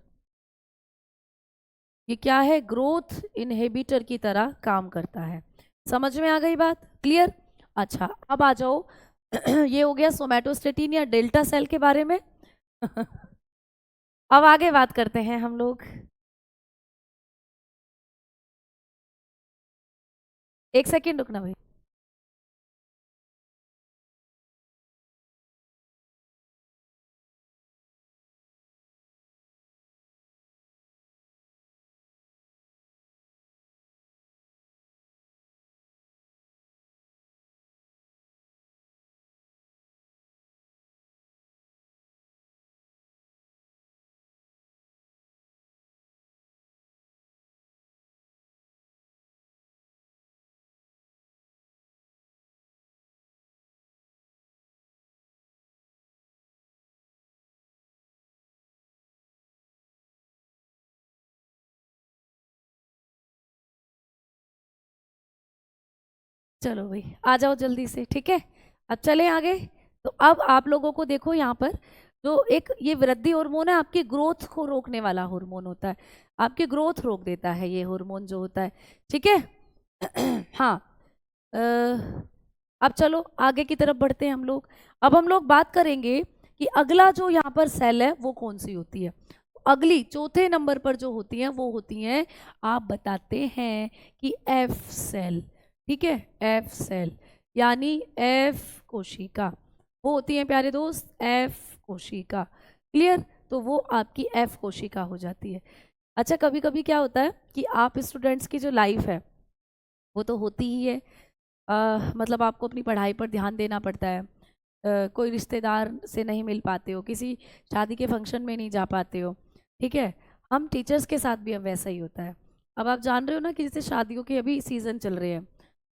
ये क्या है? ग्रोथ इनहिबिटर की तरह काम करता है। समझ में आ गई बात? क्लियर? अच्छा, अब आ जाओ ये हो गया सोमैटोस्टेटिन या डेल्टा सेल के बारे में अब आगे बात करते हैं हम लोग। एक सेकेंड रुकना भाई। चलो भाई आ जाओ जल्दी से। ठीक है, अब चलें आगे। तो अब आप लोगों को देखो यहाँ पर जो एक ये वृद्धि हार्मोन है आपकी ग्रोथ को रोकने वाला हार्मोन होता है, आपकी ग्रोथ रोक देता है ये हार्मोन जो होता है। ठीक है हाँ, अ, अब चलो आगे की तरफ बढ़ते हैं हम लोग। अब हम लोग बात करेंगे कि अगला जो यहाँ पर सेल है वो कौन सी होती है। अगली चौथे नंबर पर जो होती हैं वो होती हैं, आप बताते हैं कि एफ सेल। ठीक है, एफ सेल यानी एफ कोशिका, वो होती हैं प्यारे दोस्त एफ कोशिका। क्लियर? तो वो आपकी एफ कोशिका हो जाती है। अच्छा, कभी कभी क्या होता है कि आप स्टूडेंट्स की जो लाइफ है वो तो होती ही है, मतलब आपको अपनी पढ़ाई पर ध्यान देना पड़ता है, कोई रिश्तेदार से नहीं मिल पाते हो, किसी शादी के फंक्शन में नहीं जा पाते हो। ठीक है, हम टीचर्स के साथ भी अब वैसा ही होता है। अब आप जान रहे हो ना कि जैसे शादियों के अभी सीज़न चल रहे हैं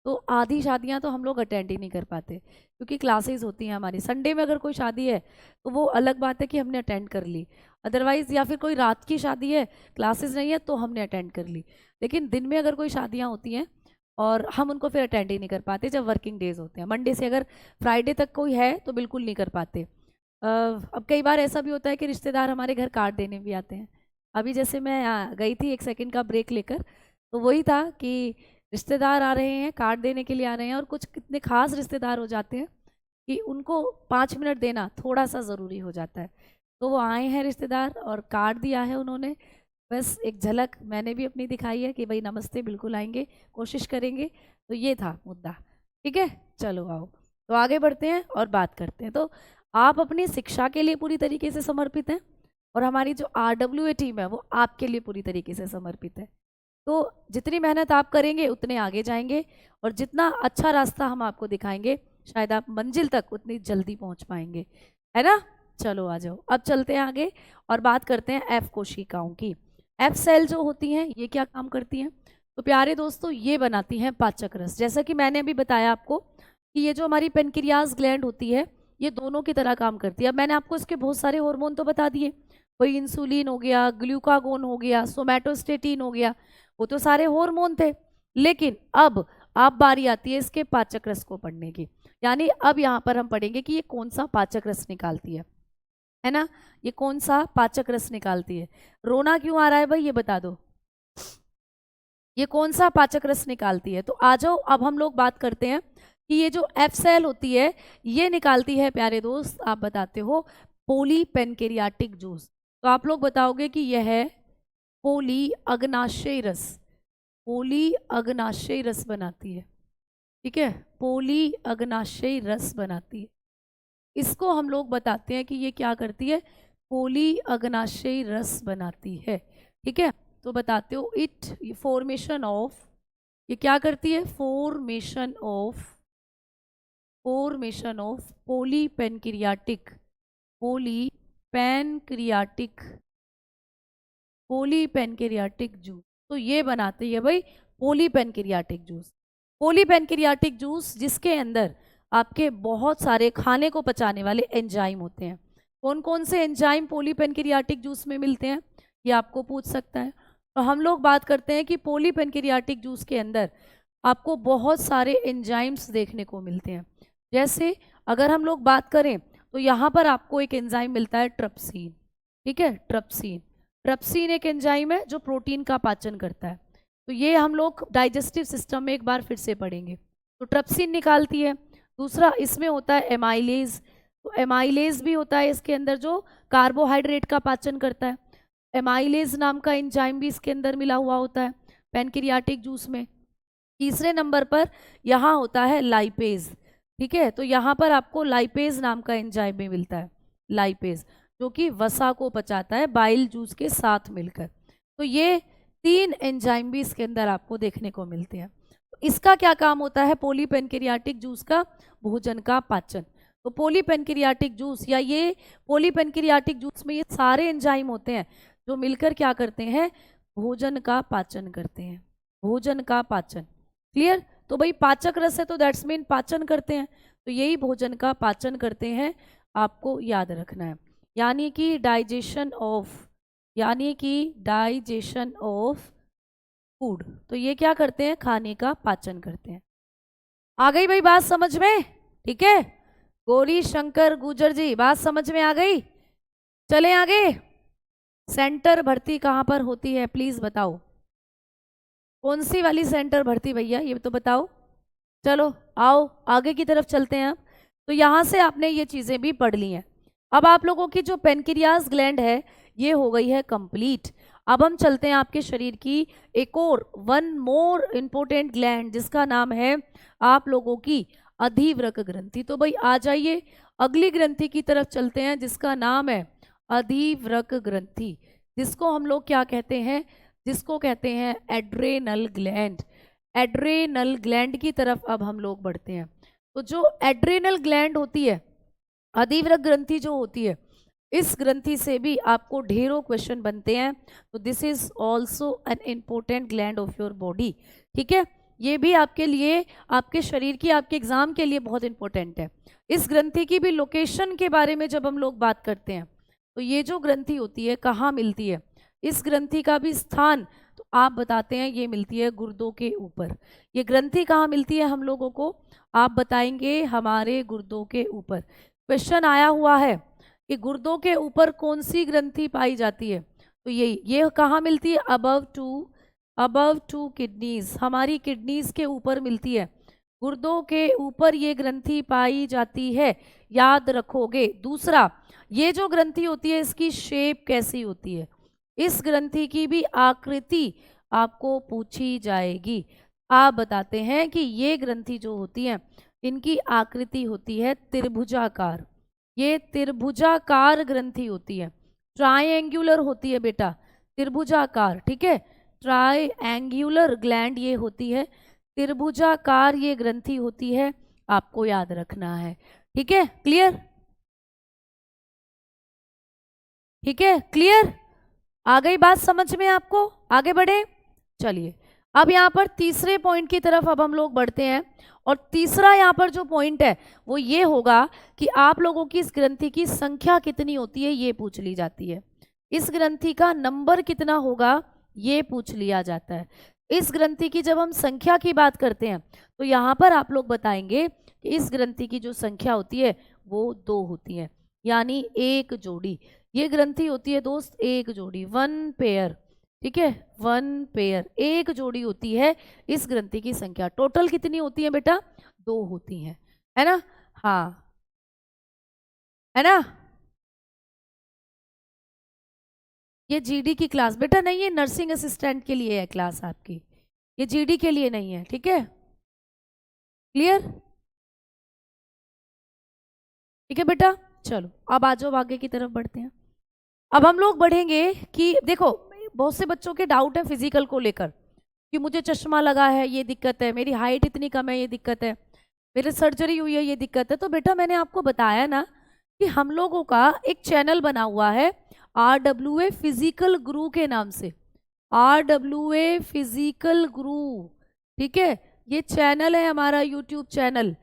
तो आधी शादियां तो हम लोग अटेंड ही नहीं कर पाते क्योंकि क्लासेस होती हैं हमारी। संडे में अगर कोई शादी है तो वो अलग बात है कि हमने अटेंड कर ली, अदरवाइज या फिर कोई रात की शादी है क्लासेस नहीं है तो हमने अटेंड कर ली। लेकिन दिन में अगर कोई शादियां होती हैं और हम उनको फिर अटेंड ही नहीं कर पाते जब वर्किंग डेज होते हैं। मंडे से अगर फ्राइडे तक कोई है तो बिल्कुल नहीं कर पाते। अब कई बार ऐसा भी होता है कि रिश्तेदार हमारे घर कार्ड देने भी आते हैं। अभी जैसे मैं गई थी 1 सेकंड का ब्रेक लेकर, तो वही था कि रिश्तेदार आ रहे हैं, कार्ड देने के लिए आ रहे हैं, और कुछ कितने खास रिश्तेदार हो जाते हैं कि उनको 5 मिनट देना थोड़ा सा ज़रूरी हो जाता है। तो वो आए हैं रिश्तेदार और कार्ड दिया है उन्होंने, बस एक झलक मैंने भी अपनी दिखाई है कि भाई नमस्ते, बिल्कुल आएंगे, कोशिश करेंगे। तो ये था मुद्दा। ठीक है, चलो आओ तो आगे बढ़ते हैं और बात करते हैं। तो आप अपनी शिक्षा के लिए पूरी तरीके से समर्पित हैं? और हमारी जो RWA टीम है वो आपके लिए पूरी तरीके से समर्पित है। तो जितनी मेहनत आप करेंगे उतने आगे जाएंगे, और जितना अच्छा रास्ता हम आपको दिखाएंगे शायद आप मंजिल तक उतनी जल्दी पहुंच पाएंगे, है ना। चलो आ जाओ, अब चलते हैं आगे और बात करते हैं एफ कोशिकाओं की। एफ सेल जो होती हैं ये क्या काम करती हैं? तो प्यारे दोस्तों ये बनाती हैं पाचक रस। जैसा कि मैंने अभी बताया आपको कि ये जो हमारी पेनक्रियाज ग्लैंड होती है ये दोनों की तरह काम करती है। अब मैंने आपको इसके बहुत सारे हार्मोन तो बता दिए, कोई इंसुलिन हो गया, ग्लूकागोन हो गया, सोमैटोस्टेटिन हो गया, वो तो सारे हार्मोन थे। लेकिन अब बारी आती है इसके पाचक रस को पढ़ने की। यानी अब यहाँ पर हम पढ़ेंगे कि ये कौन सा पाचक रस निकालती है ना, ये कौन सा पाचक रस निकालती है। रोना क्यों आ रहा है भाई, ये बता दो, ये कौन सा पाचक रस निकालती है? तो आ जाओ, अब हम लोग बात करते हैं कि ये जो एफ सेल होती है ये निकालती है प्यारे दोस्त, आप बताते हो पोली पेनक्रियाटिक जूस। तो आप लोग बताओगे कि यह है पोली अग्नाशय रस, पोली अग्नाशय रस बनाती है, ठीक है, पोली अग्नाशय रस बनाती है। इसको हम लोग बताते हैं कि ये क्या करती है, पोली अग्नाशय रस बनाती है, ठीक है। तो बताते हो इट फॉर्मेशन ऑफ, ये क्या करती है, formation of poly pancreatic juice. तो ये बनाती है भाई poly pancreatic juice. Poly pancreatic juice जिसके अंदर आपके बहुत सारे खाने को पचाने वाले एंजाइम होते हैं। कौन कौन से एंजाइम पोली पेनक्रियाटिक जूस में मिलते हैं ये आपको पूछ सकता है। तो हम लोग बात करते हैं कि पोली पेनक्रियाटिक जूस के अंदर आपको बहुत सारे एंजाइम्स देखने को मिलते हैं। जैसे अगर हम लोग बात करें तो यहाँ पर आपको एक एंजाइम मिलता है ट्रिप्सिन, ठीक है, ट्रिप्सिन एक एंजाइम है जो प्रोटीन का पाचन करता है। तो ये हम लोग डाइजेस्टिव सिस्टम में एक बार फिर से पढ़ेंगे। तो ट्रिप्सिन निकालती है। दूसरा इसमें होता है एमाइलेज, तो एमाइलेज भी होता है इसके अंदर जो कार्बोहाइड्रेट का पाचन करता है। एमाइलेज नाम का एंजाइम भी इसके अंदर मिला हुआ होता है पेनक्रियाटिक जूस में। तीसरे नंबर पर यहाँ होता है लाइपेज, ठीक है, तो यहाँ पर आपको लाइपेज नाम का एंजाइम भी मिलता है, लाइपेज, जो कि वसा को पचाता है बाइल जूस के साथ मिलकर। तो ये 3 एंजाइम भी इसके अंदर आपको देखने को मिलते हैं। तो इसका क्या काम होता है पोली पेनक्रियाटिक जूस का, भोजन का पाचन। तो पोली पेनक्रियाटिक जूस या ये पोली पेनक्रियाटिक जूस में ये सारे एंजाइम होते हैं जो मिलकर क्या करते हैं, भोजन का पाचन करते हैं, भोजन का पाचन। क्लियर? तो भाई पाचक रस है तो दैट्स मीन पाचन करते हैं, तो यही भोजन का पाचन करते हैं, आपको याद रखना है। यानी कि डाइजेशन ऑफ फूड, तो ये क्या करते हैं, खाने का पाचन करते हैं। आ गई भाई बात समझ में? ठीक है, गौरी शंकर गुजर जी बात समझ में आ गई? चलें आगे। सेंटर भर्ती कहाँ पर होती है प्लीज बताओ, कौन सी वाली सेंटर भर्ती भैया ये तो बताओ। चलो आओ आगे की तरफ चलते हैं। तो यहाँ से आपने ये चीज़ें भी पढ़ ली हैं। अब आप लोगों की जो पेनक्रियाज ग्लैंड है ये हो गई है कंप्लीट। अब हम चलते हैं आपके शरीर की एक और वन मोर इम्पोर्टेंट ग्लैंड जिसका नाम है आप लोगों की अधिवृक्क ग्रंथि। तो भाई आ जाइए अगली ग्रंथि की तरफ चलते हैं जिसका नाम है अधिवृक्क ग्रंथि, जिसको हम लोग क्या कहते हैं, जिसको कहते हैं एड्रेनल ग्लैंड। एड्रेनल ग्लैंड की तरफ अब हम लोग बढ़ते हैं। तो जो एड्रेनल ग्लैंड होती है, अधिवृक्क ग्रंथि जो होती है, इस ग्रंथि से भी आपको ढेरों क्वेश्चन बनते हैं। तो this is also an important gland of your body, ठीक है, ये भी आपके लिए, आपके शरीर की, आपके एग्जाम के लिए बहुत इंपॉर्टेंट है। इस ग्रंथि की भी लोकेशन के बारे में जब हम लोग बात करते हैं तो ये जो ग्रंथि होती है कहाँ मिलती है, इस ग्रंथि का भी स्थान तो आप बताते हैं ये मिलती है गुर्दों के ऊपर। ये ग्रंथि कहाँ मिलती है हम लोगों को, आप बताएंगे हमारे गुर्दों के ऊपर। क्वेश्चन आया हुआ है कि गुर्दों के ऊपर कौन सी ग्रंथि पाई जाती है, तो ये कहाँ मिलती है, अबव टू किडनीज, हमारी किडनीज के ऊपर मिलती है, गुर्दों के ऊपर ये ग्रंथि पाई जाती है, याद रखोगे। दूसरा, ये जो ग्रंथि होती है इसकी शेप कैसी होती है, इस ग्रंथि की भी आकृति आपको पूछी जाएगी। आप बताते हैं कि ये ग्रंथि जो होती है इनकी आकृति होती है त्रिभुजाकार, ये त्रिभुजाकार ग्रंथि होती है ट्राइएंगुलर होती है बेटा, त्रिभुजाकार, ठीक है। ट्राइएंगुलर ग्लैंड ये होती है, त्रिभुजाकार ये ग्रंथि होती है, आपको याद रखना है, ठीक है। क्लियर, ठीक है, क्लियर, आ गई बात समझ में आपको? आगे बढ़े, चलिए अब यहाँ पर तीसरे पॉइंट की तरफ अब हम लोग बढ़ते हैं। और तीसरा यहाँ पर जो पॉइंट है वो ये होगा कि आप लोगों की इस ग्रंथि की संख्या कितनी होती है, ये पूछ ली जाती है। इस ग्रंथि का नंबर कितना होगा, ये पूछ लिया जाता है। इस ग्रंथि की जब हम संख्या की बात करते हैं तो यहाँ पर आप लोग बताएंगे कि इस ग्रंथि की जो संख्या होती है वो 2 होती है, यानी एक जोड़ी। ये ग्रंथि होती है दोस्त एक जोड़ी, 1 पेयर, ठीक है, 1 पेयर, एक जोड़ी होती है इस ग्रंथि की संख्या। टोटल कितनी होती है बेटा, 2 होती हैं, है ना? हाँ, है ना? ये जीडी की क्लास बेटा नहीं है, नर्सिंग असिस्टेंट के लिए है क्लास आपकी, ये जीडी के लिए नहीं है, ठीक है। क्लियर, ठीक है बेटा। चलो अब आ जाओ, आगे की तरफ बढ़ते हैं। अब हम लोग बढ़ेंगे कि देखो बहुत से बच्चों के डाउट है फिजिकल को लेकर कि मुझे चश्मा लगा है ये दिक्कत है, मेरी हाइट इतनी कम है ये दिक्कत है, मेरे सर्जरी हुई है ये दिक्कत है। तो बेटा मैंने आपको बताया ना कि हम लोगों का एक चैनल बना हुआ है RWA फिजिकल गुरु के नाम से, RWA फिजिकल गुरु, ठीक है। ये चैनल है हमारा, यूट्यूब चैनल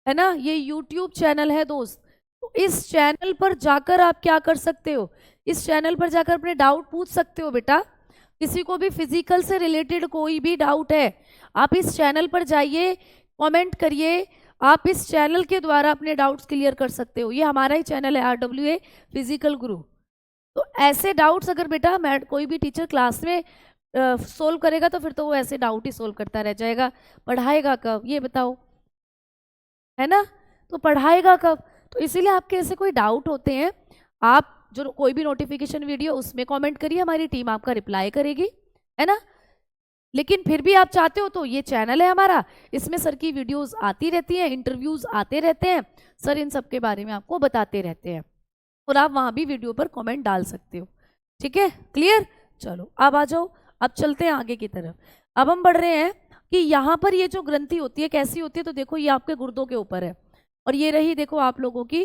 है ना, ये यूट्यूब चैनल है दोस्त। तो इस चैनल पर जाकर आप क्या कर सकते हो, इस चैनल पर जाकर अपने डाउट पूछ सकते हो बेटा। किसी को भी फिजिकल से रिलेटेड कोई भी डाउट है, आप इस चैनल पर जाइए, कमेंट करिए, आप इस चैनल के द्वारा अपने डाउट्स क्लियर कर सकते हो। ये हमारा ही चैनल है RWA फिजिकल गुरु। तो ऐसे डाउट्स अगर बेटा मैं कोई भी टीचर क्लास में सोल्व करेगा तो फिर तो वो ऐसे डाउट ही सोल्व करता रह जाएगा, पढ़ाएगा कब ये बताओ, है ना? तो पढ़ाएगा कब? तो इसीलिए आपके ऐसे कोई डाउट होते हैं, आप जो कोई भी नोटिफिकेशन वीडियो उसमें कमेंट करिए, हमारी टीम आपका रिप्लाई करेगी, है ना? लेकिन फिर भी आप चाहते हो तो ये चैनल है हमारा, इसमें सर की वीडियोस आती रहती हैं, इंटरव्यूज आते रहते हैं, सर इन सब के बारे में आपको बताते रहते हैं और आप वहाँ भी वीडियो पर कमेंट डाल सकते हो, ठीक है। क्लियर, चलो अब आ जाओ, अब चलते हैं आगे की तरफ। अब हम बढ़ रहे हैं कि यहाँ पर ये जो ग्रंथि होती है कैसी होती है, तो देखो ये आपके गुर्दों के ऊपर है और ये रही देखो आप लोगों की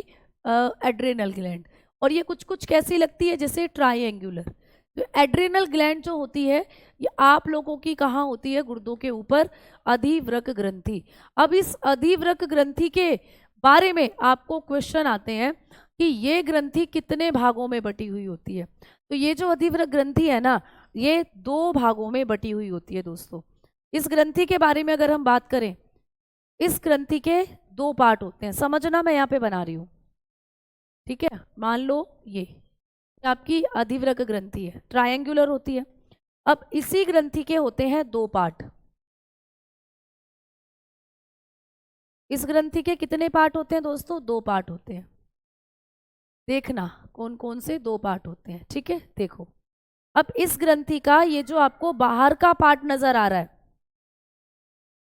एड्रेनल ग्लैंड, और ये कुछ कुछ कैसी लगती है जैसे ट्राइएंगुलर। तो एड्रेनल ग्लैंड जो होती है ये आप लोगों की कहाँ होती है, गुर्दों के ऊपर, अधिवृक्क ग्रंथि। अब इस अधिवृक्क ग्रंथि के बारे में आपको क्वेश्चन आते हैं कि ये ग्रंथि कितने भागों में बटी हुई होती है। तो ये जो अधिवृक्क ग्रंथि है ना, ये 2 भागों में बटी हुई होती है दोस्तों। इस ग्रंथि के बारे में अगर हम बात करें, इस ग्रंथि के 2 पार्ट होते हैं, समझना मैं यहाँ पे बना रही हूँ, ठीक है। मान लो ये आपकी अधिवृक्क ग्रंथि है, ट्रायंगुलर होती है। अब इसी ग्रंथि के होते हैं 2 पार्ट। इस ग्रंथि के कितने पार्ट होते हैं दोस्तों, 2 पार्ट होते हैं। देखना कौन कौन से 2 पार्ट होते हैं, ठीक है। देखो अब इस ग्रंथि का ये जो आपको बाहर का पार्ट नजर आ रहा है,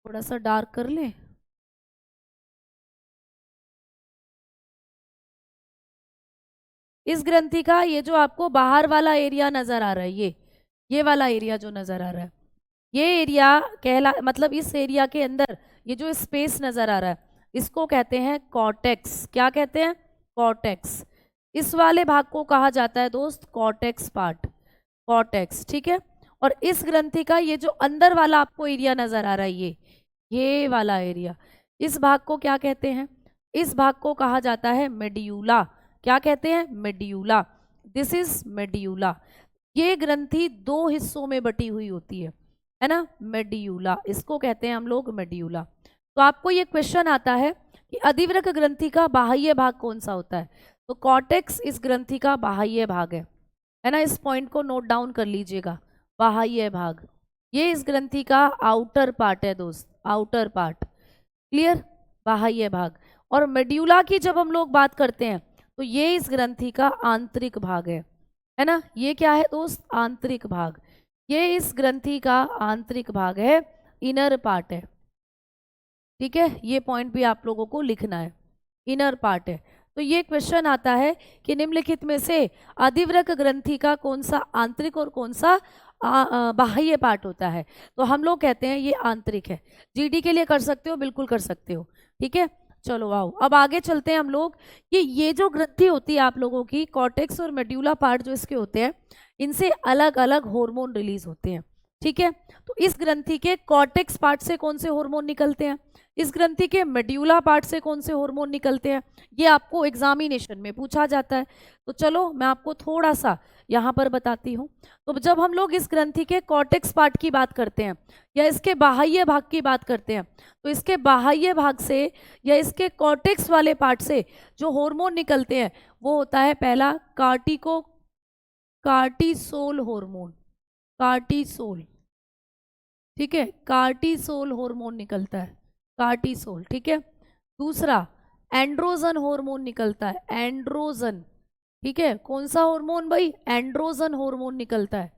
थोड़ा सा डार्क कर लें, इस ग्रंथि का ये जो आपको बाहर वाला एरिया नजर आ रहा है, ये वाला एरिया जो नजर आ रहा है, ये एरिया मतलब इस एरिया के अंदर ये जो स्पेस नजर आ रहा है इसको कहते हैं कॉर्टेक्स। क्या कहते हैं, कॉर्टेक्स। इस वाले भाग को कहा जाता है दोस्त कॉर्टेक्स पार्ट, कॉर्टेक्स, ठीक है। और इस ग्रंथि का ये जो अंदर वाला आपको एरिया नजर आ रहा है, ये वाला एरिया, इस भाग को क्या कहते हैं, इस भाग को कहा जाता है मेड्यूला। क्या कहते हैं, मेड्यूला। This is medulla. ये ग्रंथि 2 हिस्सों में बटी हुई होती है ना, मेड्यूला, इसको कहते हैं हम लोग मेड्यूला। तो आपको ये क्वेश्चन आता है कि अधिवृक्क ग्रंथि का बाह्य भाग कौन सा होता है, तो कॉर्टेक्स इस ग्रंथि का बाह्य भाग है ना। इस पॉइंट को नोट डाउन कर लीजिएगा, बाह्य भाग। ये इस ग्रंथि का आउटर पार्ट है दोस्त, आउटर पार्ट। क्लियर, बाह्य भाग। और मेड्यूला की जब हम लोग बात करते हैं तो ये इस ग्रंथि का आंतरिक भाग है ना। ये क्या है दोस्त, आंतरिक भाग। ये इस ग्रंथि का आंतरिक भाग है, इनर पार्ट है, ठीक है। ये पॉइंट भी आप लोगों को लिखना है, इनर पार्ट है। तो ये क्वेश्चन आता है कि निम्नलिखित में से अधिवृक्क ग्रंथि का कौन सा आंतरिक और कौन सा बाह्य पार्ट होता है। तो हम लोग कहते हैं ये आंतरिक है। जीडी के लिए कर सकते हो, बिल्कुल कर सकते हो, ठीक है। चलो आओ अब आगे चलते हैं हम लोग कि ये जो ग्रंथि होती है आप लोगों की, कॉर्टेक्स और मेड्यूला पार्ट जो इसके होते हैं, इनसे अलग अलग हार्मोन रिलीज होते हैं, ठीक है। तो इस ग्रंथि के कॉर्टेक्स पार्ट से कौन से हार्मोन निकलते हैं, इस ग्रंथि के मेड्यूला पार्ट से कौन से हार्मोन निकलते हैं, ये आपको एग्जामिनेशन में पूछा जाता है। तो चलो मैं आपको थोड़ा सा यहाँ पर बताती हूँ। तो जब हम लोग इस ग्रंथि के कॉर्टेक्स पार्ट की बात करते हैं या इसके बाह्य भाग की बात करते हैं, तो इसके बाह्य भाग से या इसके कॉर्टेक्स वाले पार्ट से जो हार्मोन निकलते हैं वो होता है पहला कार्टिसोल हार्मोन, कार्टिसोल, ठीक है, कार्टिसोल हार्मोन निकलता है, कार्टिसोल, ठीक है। दूसरा एंड्रोजन हार्मोन निकलता है, एंड्रोजन, ठीक है। कौन सा हार्मोन भाई, एंड्रोजन हार्मोन निकलता है,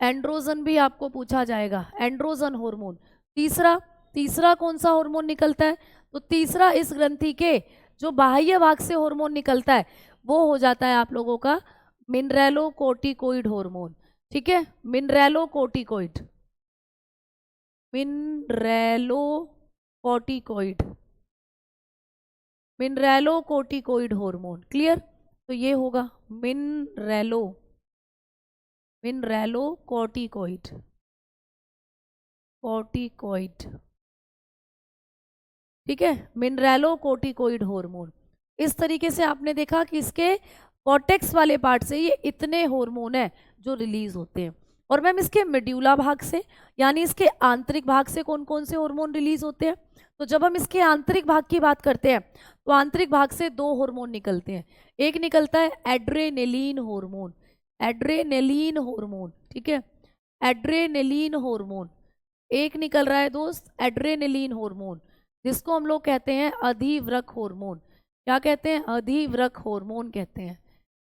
एंड्रोजन भी आपको पूछा जाएगा, एंड्रोजन हार्मोन। तीसरा कौन सा हार्मोन निकलता है, तो तीसरा इस ग्रंथि के जो बाह्य भाग से हार्मोन निकलता है वो हो जाता है आप लोगों का मिनरेलोकोर्टिकोइड हार्मोन, ठीक है, मिनरेलोकोर्टिकोइड, मिनरेलोकोर्टिकोइड, मिनरेलोकोर्टिकोइड हार्मोन, क्लियर। तो ये होगा मिनरेलोकोर्टिकोइड, कोर्टिकोइड, ठीक है, मिनरेलोकोर्टिकोइड हार्मोन। इस तरीके से आपने देखा कि इसके कॉर्टेक्स वाले पार्ट से ये इतने हार्मोन है जो रिलीज होते हैं। और मैम इसके मेड्यूला भाग से यानी इसके आंतरिक भाग से कौन कौन से हार्मोन रिलीज होते हैं, तो जब हम इसके आंतरिक भाग की बात करते हैं तो आंतरिक भाग से दो हार्मोन निकलते हैं। एक निकलता है एड्रेनेलिन हार्मोन, एड्रेनेलिन हार्मोन, ठीक है, एड्रेनेलिन हार्मोन। एक निकल रहा है दोस्त एड्रेनेलिन हार्मोन, जिसको हम लोग कहते हैं अधिवृक्क हार्मोन। क्या कहते हैं, अधिवृक्क हार्मोन कहते हैं,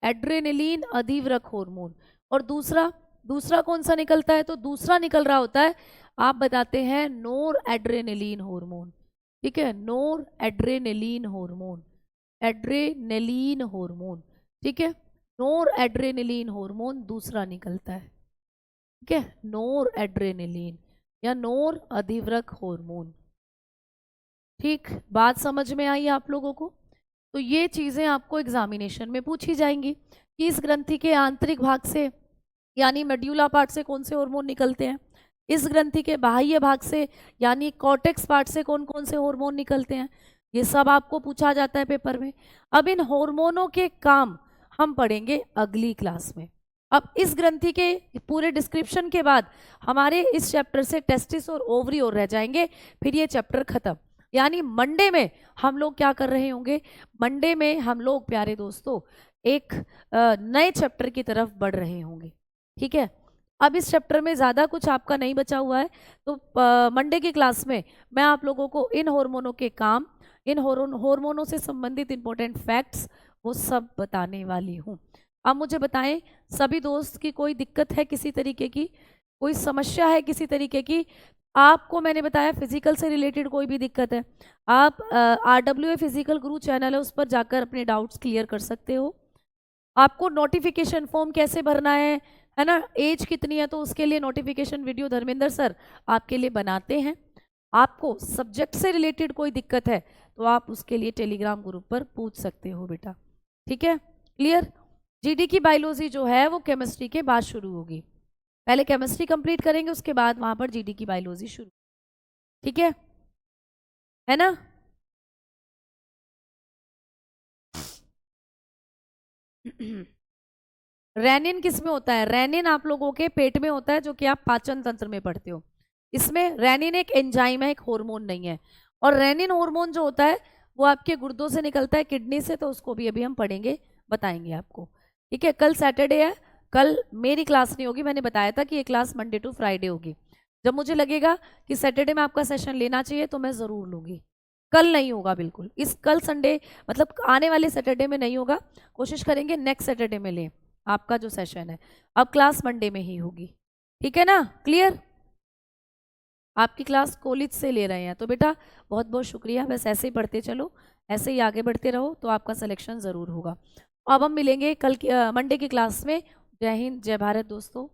एड्रेनेलिन अधिवृक्क हार्मोन। और दूसरा कौन सा निकलता है, तो दूसरा निकल रहा होता है, आप बताते हैं नोर एड्रेनेलिन हार्मोन, ठीक है, नोर एड्रेनेलिन हार्मोन, एड्रेनेलिन हार्मोन, ठीक है, नोर एड्रेनेलिन हार्मोन दूसरा निकलता है, ठीक है, नोर एड्रेनेलिन या नोर अधिवृक्क हार्मोन। ठीक, बात समझ में आई आप लोगों को। तो ये चीजें आपको एग्जामिनेशन में पूछी जाएंगी कि इस ग्रंथि के आंतरिक भाग से यानी मेड्यूला पार्ट से कौन से हार्मोन निकलते हैं, इस ग्रंथि के बाह्य भाग से यानी कॉर्टेक्स पार्ट से कौन कौन से हार्मोन निकलते हैं, ये सब आपको पूछा जाता है पेपर में। अब इन हार्मोनों के काम हम पढ़ेंगे अगली क्लास में। अब इस ग्रंथि के पूरे डिस्क्रिप्शन के बाद हमारे इस चैप्टर से टेस्टिस और ओवरी और रह जाएंगे, फिर ये चैप्टर खत्म। यानी मंडे में हम लोग क्या कर रहे होंगे, मंडे में हम लोग प्यारे दोस्तों एक नए चैप्टर की तरफ बढ़ रहे होंगे, ठीक है। अब इस चैप्टर में ज़्यादा कुछ आपका नहीं बचा हुआ है, तो मंडे की क्लास में मैं आप लोगों को इन हार्मोनों के काम, इन हार्मोनों से संबंधित इंपॉर्टेंट फैक्ट्स वो सब बताने वाली हूँ। अब मुझे बताएं सभी दोस्त की कोई दिक्कत है किसी तरीके की, कोई समस्या है किसी तरीके की, आपको मैंने बताया फिजिकल से रिलेटेड कोई भी दिक्कत है आप RWA फिजिकल गुरु चैनल है उस पर जाकर अपने डाउट्स क्लियर कर सकते हो। आपको नोटिफिकेशन फॉर्म कैसे भरना है ना, एज कितनी है तो उसके लिए नोटिफिकेशन वीडियो धर्मेंद्र सर आपके लिए बनाते हैं। आपको सब्जेक्ट से रिलेटेड कोई दिक्कत है तो आप उसके लिए टेलीग्राम ग्रुप पर पूछ सकते हो बेटा, ठीक है, क्लियर। जीडी की बायोलॉजी जो है वो केमिस्ट्री के बाद शुरू होगी, पहले केमिस्ट्री कंप्लीट करेंगे उसके बाद वहां पर जीडी की बायोलॉजी शुरू, ठीक है ना। रेनिन किस में होता है, रेनिन आप लोगों के पेट में होता है जो कि आप पाचन तंत्र में पढ़ते हो। इसमें रेनिन एक एंजाइम है, एक हार्मोन नहीं है। और रेनिन हार्मोन जो होता है वो आपके गुर्दों से निकलता है, किडनी से, तो उसको भी अभी हम पढ़ेंगे, बताएंगे आपको, ठीक है। कल सैटरडे है, कल मेरी क्लास नहीं होगी, मैंने बताया था कि ये क्लास मंडे टू फ्राइडे होगी। जब मुझे लगेगा कि सैटरडे में आपका सेशन लेना चाहिए तो मैं ज़रूर लूँगी, कल नहीं होगा बिल्कुल, इस कल संडे मतलब आने वाले सैटरडे में नहीं होगा, कोशिश करेंगे नेक्स्ट सैटरडे में लें आपका जो सेशन है। अब क्लास मंडे में ही होगी, ठीक है ना, क्लियर। आपकी क्लास कॉलेज से ले रहे हैं तो बेटा बहुत बहुत शुक्रिया, बस ऐसे ही पढ़ते चलो, ऐसे ही आगे बढ़ते रहो तो आपका सिलेक्शन ज़रूर होगा। अब हम मिलेंगे कल मंडे की क्लास में। जय हिंद, जय भारत दोस्तों।